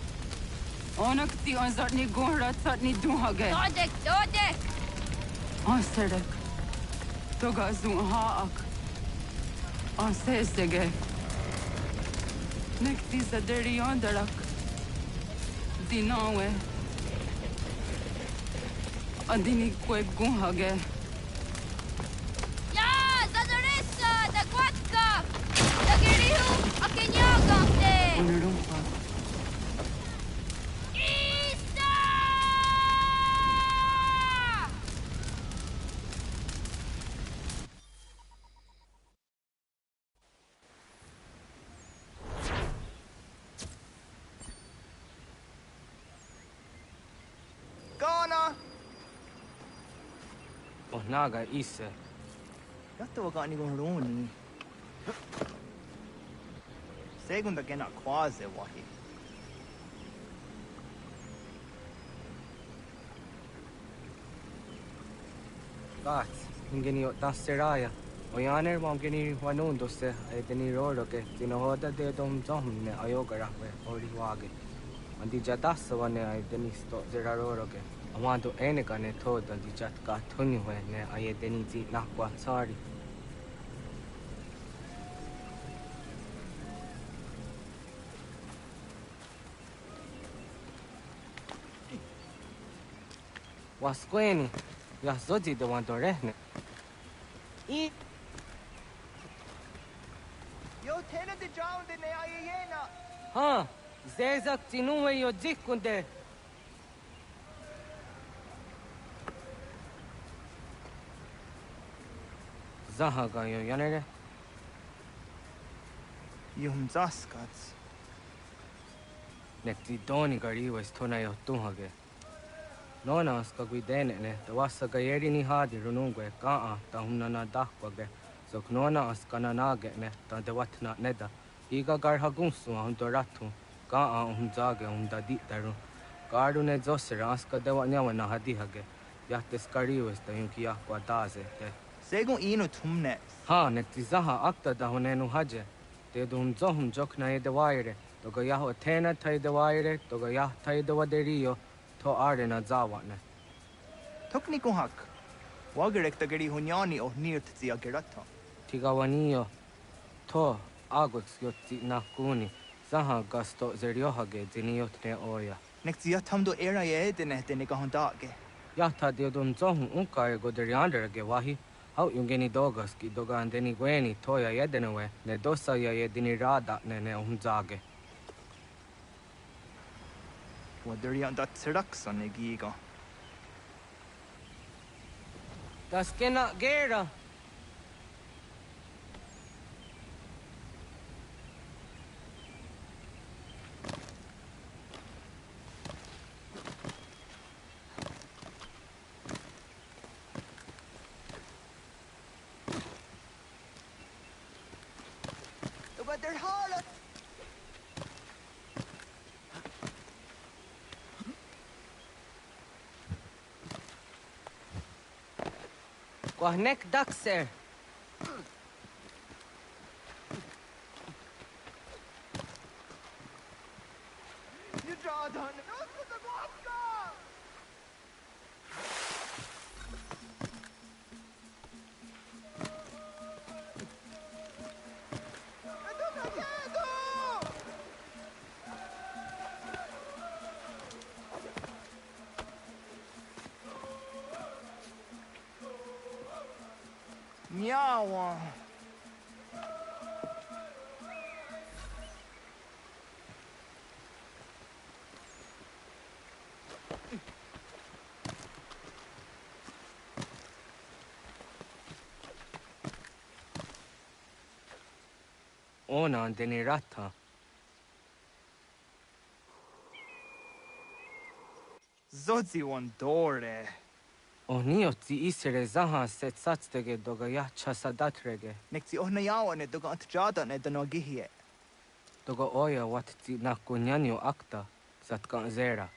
[SPEAKER 23] Onak ti on zartni gunra tsatni dun hage.
[SPEAKER 19] Dodek!
[SPEAKER 23] On sedek. Toga zun haak. On sesege. Nek ti zaderi ondarak. Dinawe. Andini kwe gun hage.
[SPEAKER 19] Ja, Zadorissa! Da Gwatka! Da Girihu! Akinyagamte!
[SPEAKER 23] Onarumpa.
[SPEAKER 3] naga ise.
[SPEAKER 25] Yatta waka ni goroni. Segunda gena quase wahi.
[SPEAKER 3] Gats, ingeni tasseraya. Oyaner mom geni wanundo se edeni roro ke tinohoda de dom zomne ayogara we ori wage. Andi jadasa wane edeni sto zeraroro ke. Amando enega ne toda di jatka tuni we ne ayedeni zi nakwa sorry. Wasqueni, ya zodi de wandorehne.
[SPEAKER 25] Yo, tena de drown de ne ayena.
[SPEAKER 3] Ha, zezak tinuwe yo dikunde. Zahaga yo yanere.
[SPEAKER 25] Yum zaskats.
[SPEAKER 3] Nekti doni gari was tona yo tuhage. Nona ska guidene ne, da wasa gayeri ni hadi runungwe kaa ta humna na dakwage. So knona askana nage ne, ta de watna neda. Iga garhagunsu hundoratu, kaa humzage ditaru. Garu ne zosera aska de wanyawa na hadihage. Yates kariwes da yunki yakwa daze te.
[SPEAKER 25] Segun ino tumne.
[SPEAKER 3] Ha, nekti zaha akta da honenu haje. Te dum zohum jokna e de waire. Toga yaho tena tai de waire, toga yah tai de waderio. To arena zawane.
[SPEAKER 25] Tokni kuhak. Wagerek tagari hunyani o nirt zia gerata.
[SPEAKER 3] Tigawanio. To agux yotzi nakuni. Zaha gasto zeriohage ziniotne oya.
[SPEAKER 25] Nekzia tamdo era ye edene de negahondage.
[SPEAKER 3] Yata diodun zohun unka goderianderge wahi. How yungeni dogas ki dogan deni gweni toya yedenewe. Ne dosa ya yedini rada ne umzage.
[SPEAKER 25] Waderian dat seraksa negiga.
[SPEAKER 3] Das kena gera.
[SPEAKER 25] Wader hala.
[SPEAKER 3] Kwahnek dakser.
[SPEAKER 25] You draw down. Nyawa.
[SPEAKER 3] Ona denirata.
[SPEAKER 25] Zodzi wandore.
[SPEAKER 3] Oniozi isere zaha set satstege doga ya chasadatrege.
[SPEAKER 25] Nekzi ohnayawa ne doga antjada ne danogihie.
[SPEAKER 3] Doga oya watzi nakunyanyo akta zatkan zera.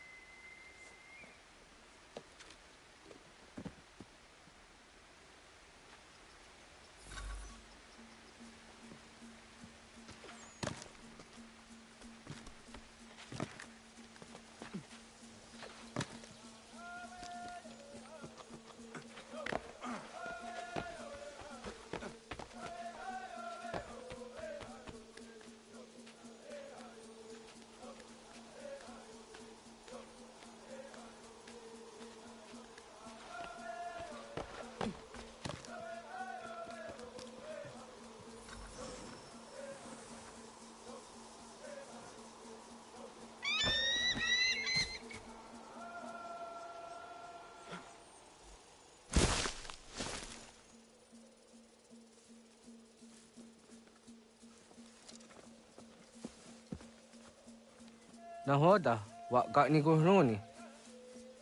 [SPEAKER 3] Nahoda, wa gani guruni.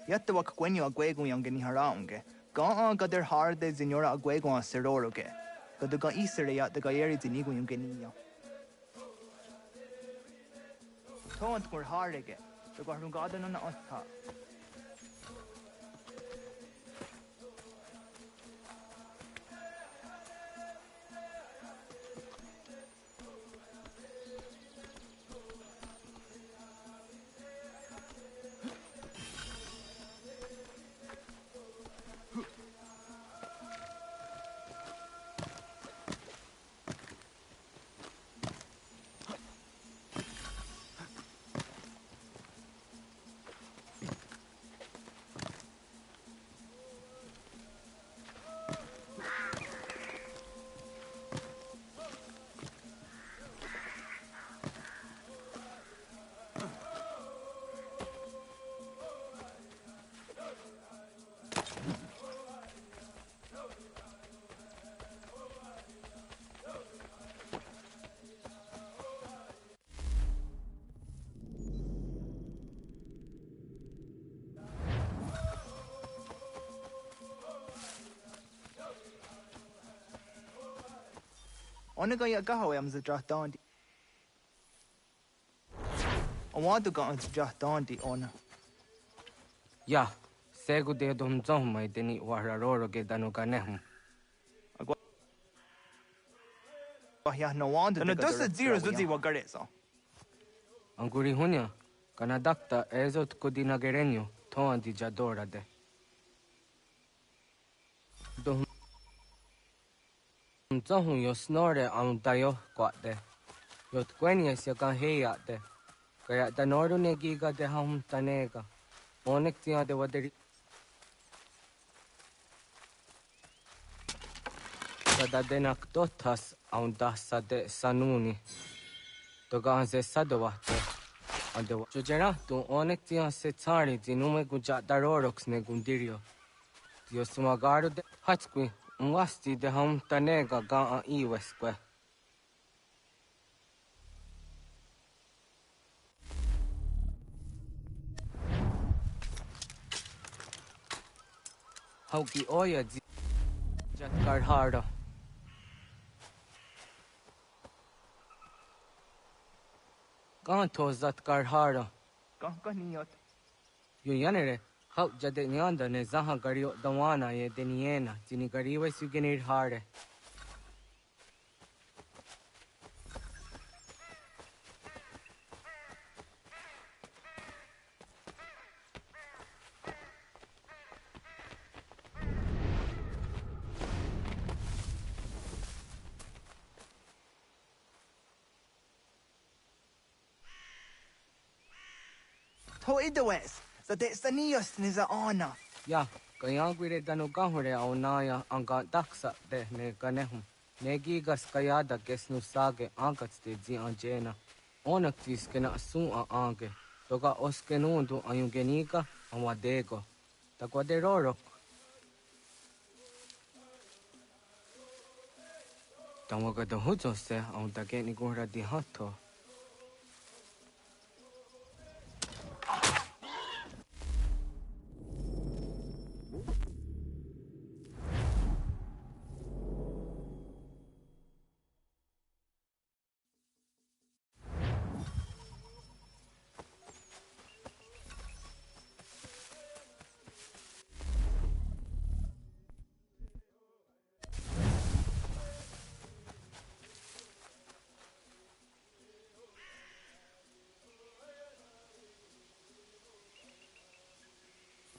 [SPEAKER 25] Yatta wak kwenyo agwegu yang geni haraunge.
[SPEAKER 5] Gone got their hard days in your aguego seroroke. Got the gun easterly at the Gayeri Zinigo Yungenia. Don't go hard again. The Guardun Garden on the Otta. On the guy at Gahoyam's a draft down. I want to go on to draft down the honor.
[SPEAKER 3] Yeah, Segu de Dom Zomai deni Wararo get Danuganem.
[SPEAKER 5] Yeah, no wonder. And it does the zeros do the Wagareso.
[SPEAKER 3] Anguri Hunya, Canadacta Ezot Codina Gerenio, Toan di Jadora de. Zahun yo snore am dayo quate. Yot Quenius ya can hey at de. Kaya the Nordo Negiga de Ham Tanega. Onexia de Waderi. Sada denak dotas am dasa de Sanuni. Toganze Sadovate. And the Jujerato Onexia Setari, the Nume Guja Darorox Negundirio. Yosumagaro de Hatsqui. Mwasti de ham tanega ga iwesque. Hauki oya jatkar harda. Ganto zatkar harda.
[SPEAKER 5] Gankaniot.
[SPEAKER 3] You yanere. How jade nyanda ne zaha gario dawana ye deniena, jini gariwe sugenir harde.
[SPEAKER 5] To idwes, so that's the neos is a honor.
[SPEAKER 3] Yeah, kaya guire danu gahure au naya anga daksa de ne ganehum. Negigas kayada gesnu sage angats de zi angena. Onaktis kena asun a ange. Toga oskenundu ayungenika amadego. Takwaderorok. Tamaga da hujose au dageni gura di hato.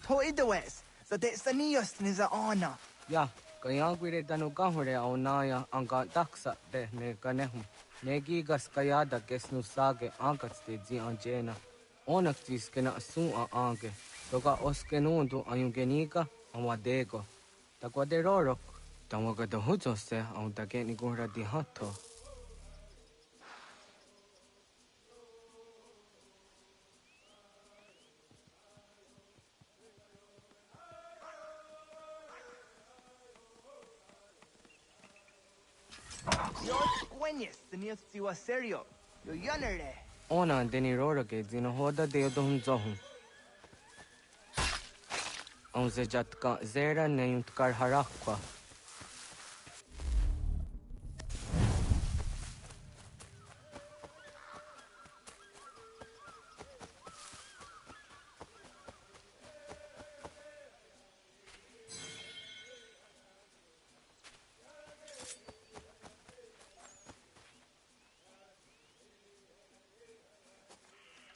[SPEAKER 5] To idwes, so that's the neos is a honor.
[SPEAKER 3] Yeah, kaya guire danu gahure au naya anga daksa de ne ganehum. Negigas kayada gesnu sage angats de zi angena. Onaktis kena asun a ange. Toga oskenundu ayungenika amadego. Takwaderorok. Tamaga da hujose au dageni gura di hato.
[SPEAKER 5] The news to a serio. You're younger.
[SPEAKER 3] Ona deni rora ke zino hoda de dom zohum. On se jatka zera ne yuntkar harakwa.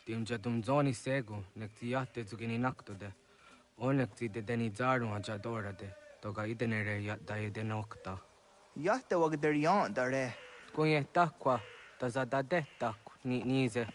[SPEAKER 3] Timja tumzoni segu, nekti jahte zugini naktode. Onneksi de deni zaru aja dorade, toga idenere da idenokta.
[SPEAKER 5] Jahte wagder yan dare.
[SPEAKER 3] Kunye takwa, tazada detak, nize.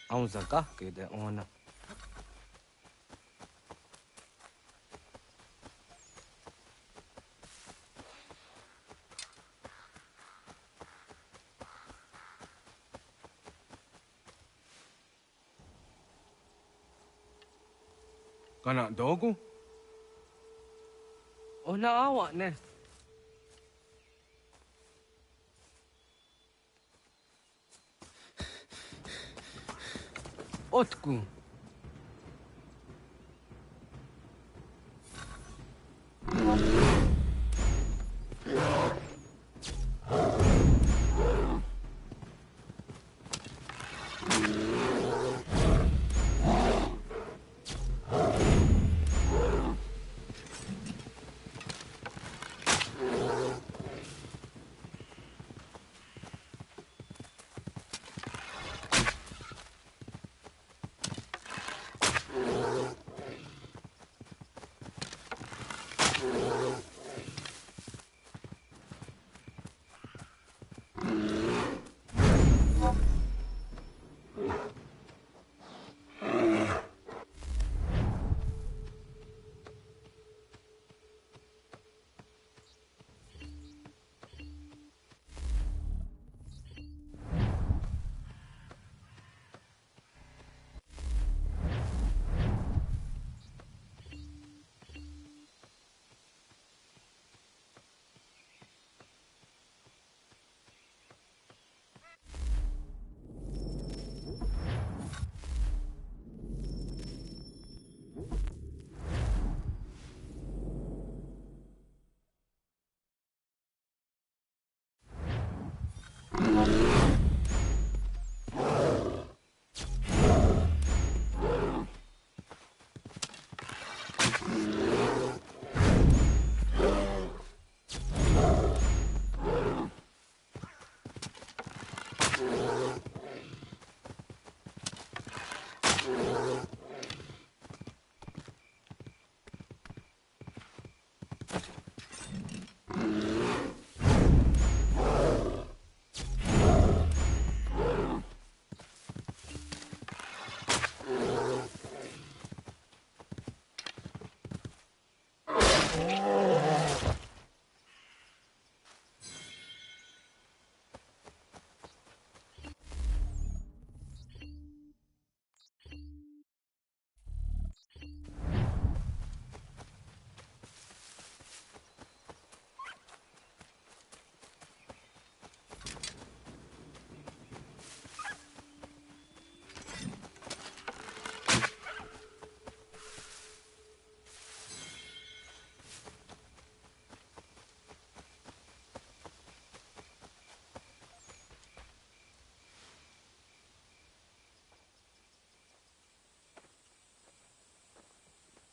[SPEAKER 3] Aun zakah ke de ona. Kana dogu? Ona awak ne. Otku.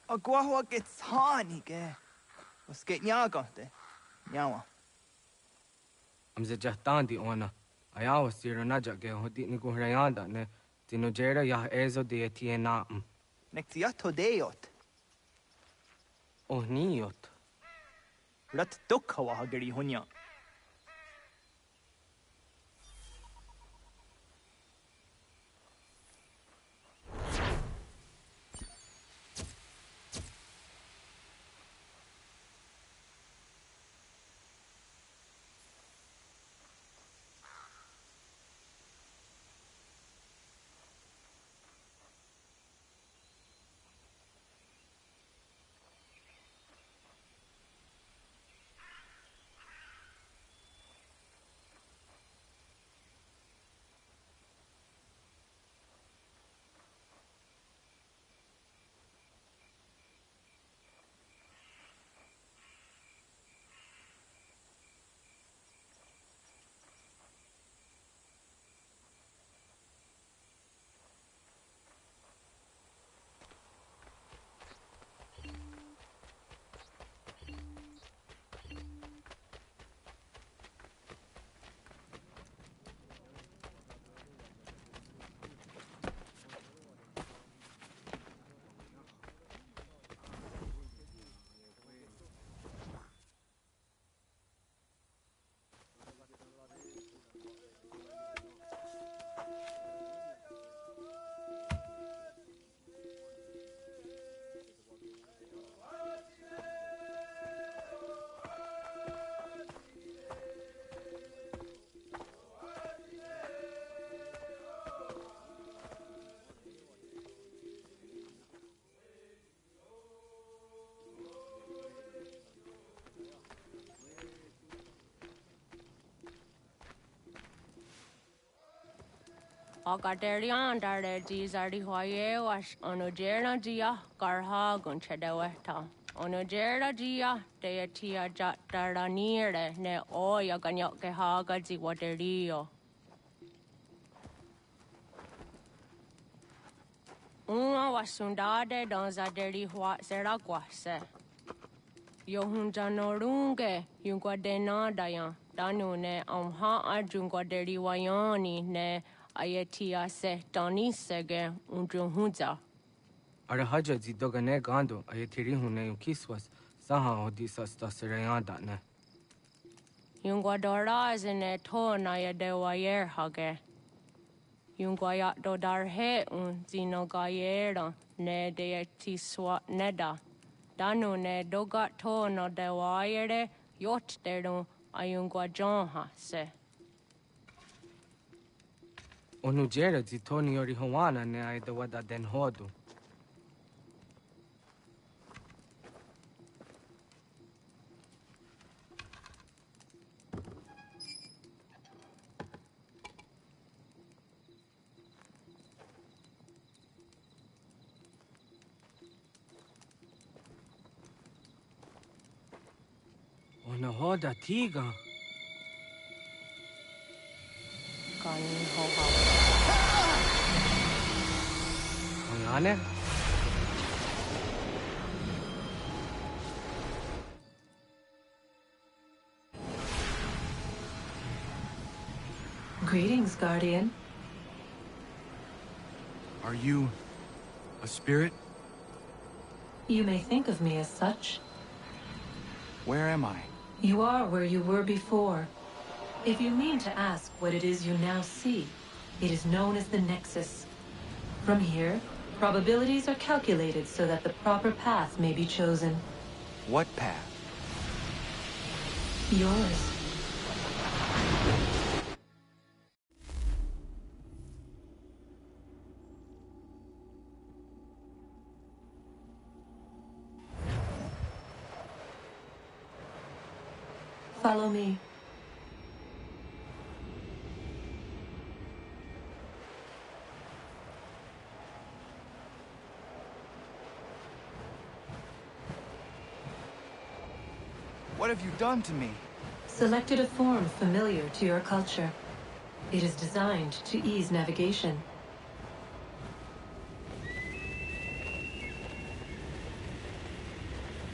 [SPEAKER 5] Agua gets honey, was get nyaga de. Nyawa.
[SPEAKER 3] Amze jahtandi ona. Ayawa siro najage hodi ni guhrayanda ne tinojera ya ezo de tiena.
[SPEAKER 5] Nektiato deot.
[SPEAKER 3] Oh niot.
[SPEAKER 5] Rat dukhawa hageri hunya.
[SPEAKER 23] Agaderian dare Gizardi Hoye was Onogera Gia Garha Gunchedeweta. Onogera Gia Deatia Jataraniere ne Oya Ganyoke Haga Ziwaterio. Una was sundade donza deri Hua Seraguase. Yohunja Norunge, Yunguadena Dayan, Danune, Amha Arjunguaderi Wayani ne. Ayatia se Donisege Undruhunza.
[SPEAKER 3] Arahaja zidogane gando ayatiri hune ukiswas saha odisas tasirayanda ne.
[SPEAKER 23] Yungwadora is in a ton I de wayer hage. Yungwayat dodar he zinogayera ne de tiswa neda. Danu ne dogat ton o de wayere yot deru ayungwajonha se.
[SPEAKER 3] Onujera zitoni yori hawana ne ay dawada den hodu. Ona hoda tiga.
[SPEAKER 23] Kani hoha.
[SPEAKER 3] Onane?
[SPEAKER 7] Greetings, Guardian.
[SPEAKER 1] Are you a spirit?
[SPEAKER 7] You may think of me as such.
[SPEAKER 1] Where am I?
[SPEAKER 7] You are where you were before. If you mean to ask what it is you now see, it is known as the Nexus. From here, probabilities are calculated so that the proper path may be chosen.
[SPEAKER 9] What path?
[SPEAKER 7] Yours. Follow me.
[SPEAKER 9] What have you done to me?
[SPEAKER 7] Selected a form familiar to your culture. It is designed to ease navigation.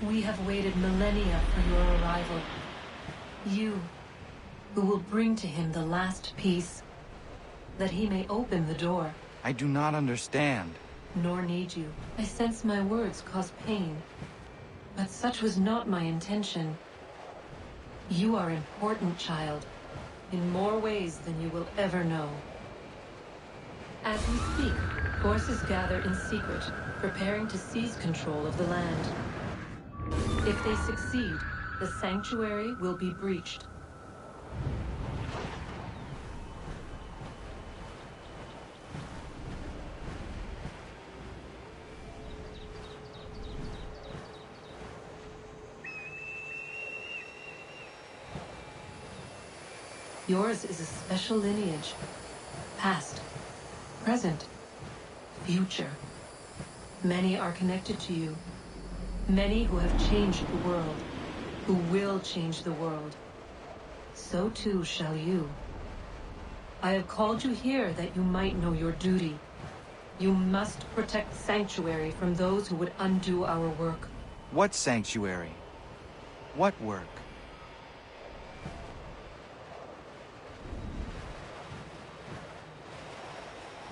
[SPEAKER 7] We have waited millennia for your arrival. You, who will bring to him the last piece, that he may open the door.
[SPEAKER 9] I do not understand.
[SPEAKER 7] Nor need you. I sense my words cause pain. But such was not my intention. You are important, child, in more ways than you will ever know. As we speak, forces gather in secret, preparing to seize control of the land. If they succeed, the sanctuary will be breached. Yours is a special lineage. Past, present, future. Many are connected to you. Many who have changed the world, who will change the world. So too shall you. I have called you here that you might know your duty. You must protect Sanctuary from those who would undo our work.
[SPEAKER 9] What sanctuary? What work?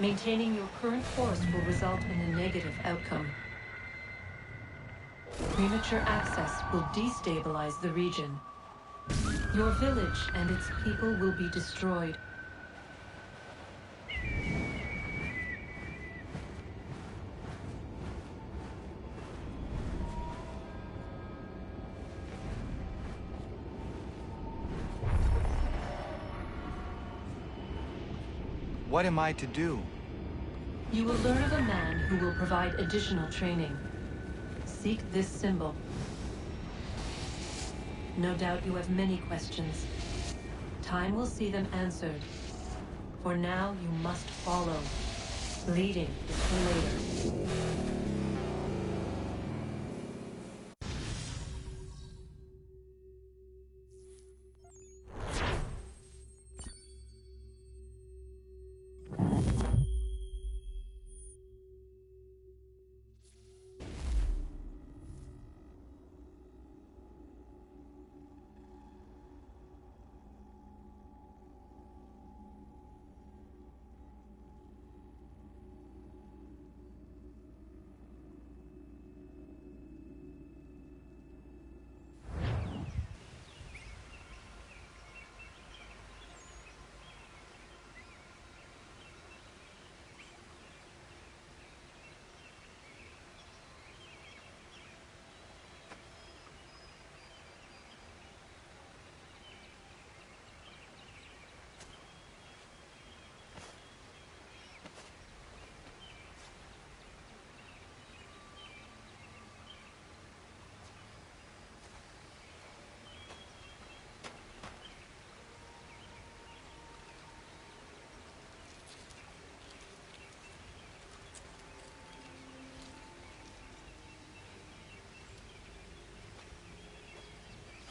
[SPEAKER 7] Maintaining your current course will result in a negative outcome. Premature access will destabilize the region. Your village and its people will be destroyed.
[SPEAKER 9] What am I to do?
[SPEAKER 7] You will learn of a man who will provide additional training. Seek this symbol. No doubt you have many questions. Time will see them answered. For now, you must follow. Leading is for later.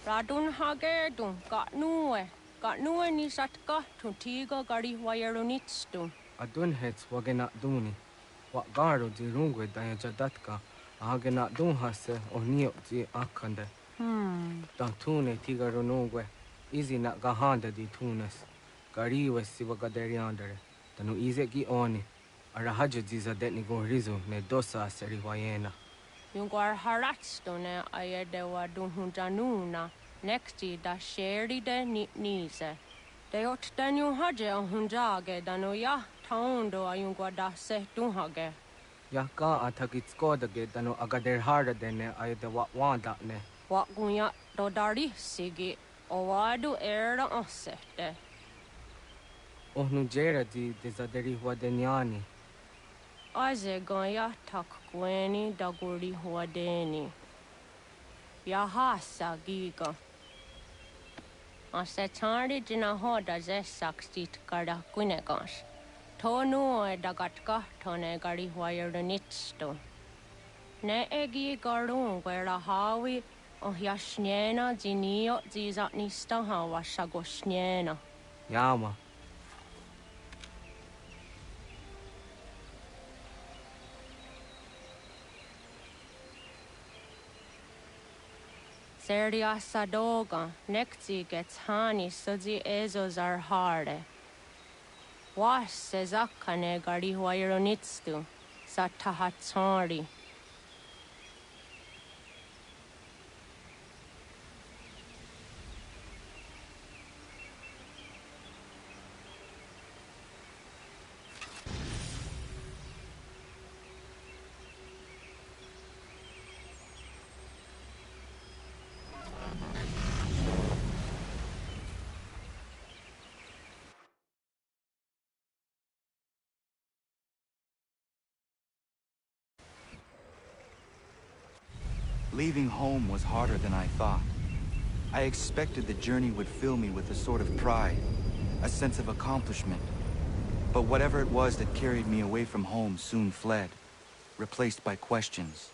[SPEAKER 23] Radun hagerdun, got nue ni satka, tuntigo gari wayarunitstun.
[SPEAKER 3] Adun hets wagena duni. What garo di rungwe dayajadatka, ahagena dun hase o nio di akande. Tantune tigarunungwe, easy na gahanda di tunes. Gariwe siwagaderiandere, tanu ize gi oni. Arahaja diza detni go rizu ne dosa seri wayena.
[SPEAKER 23] Yungar haratstone ayadewa dunhundanuna, nexti da sheri de nitnise. De ot danu haje on hunjage danu ya taundo ayungwa da se
[SPEAKER 3] Ya ka atakit skodage danu agader harda dene ayadewa wanda ne.
[SPEAKER 23] Wakunya dodari sigi owadu era osete.
[SPEAKER 3] Ohnu jera di desaderi huadeniani.
[SPEAKER 23] Aze gaya tak kweni daguri huadeni. Yahasa giga. Asetari jina hoda ze sakstit kada kunegas. Tonu e dagatka tone gari huayernitsto. Ne egi garun gwera hawi o yashniena zinio zizatnista hawa shagosniena.
[SPEAKER 3] Yama.
[SPEAKER 23] Serdia sadoga, nekti gets hani sudzi ezos are harde. Was sezakane gari huayronitstu, satahatsari.
[SPEAKER 9] Leaving home was harder than I thought. I expected the journey would fill me with a sort of pride, a sense of accomplishment. But whatever it was that carried me away from home soon fled, replaced by questions,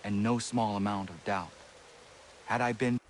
[SPEAKER 9] and no small amount of doubt. Had I been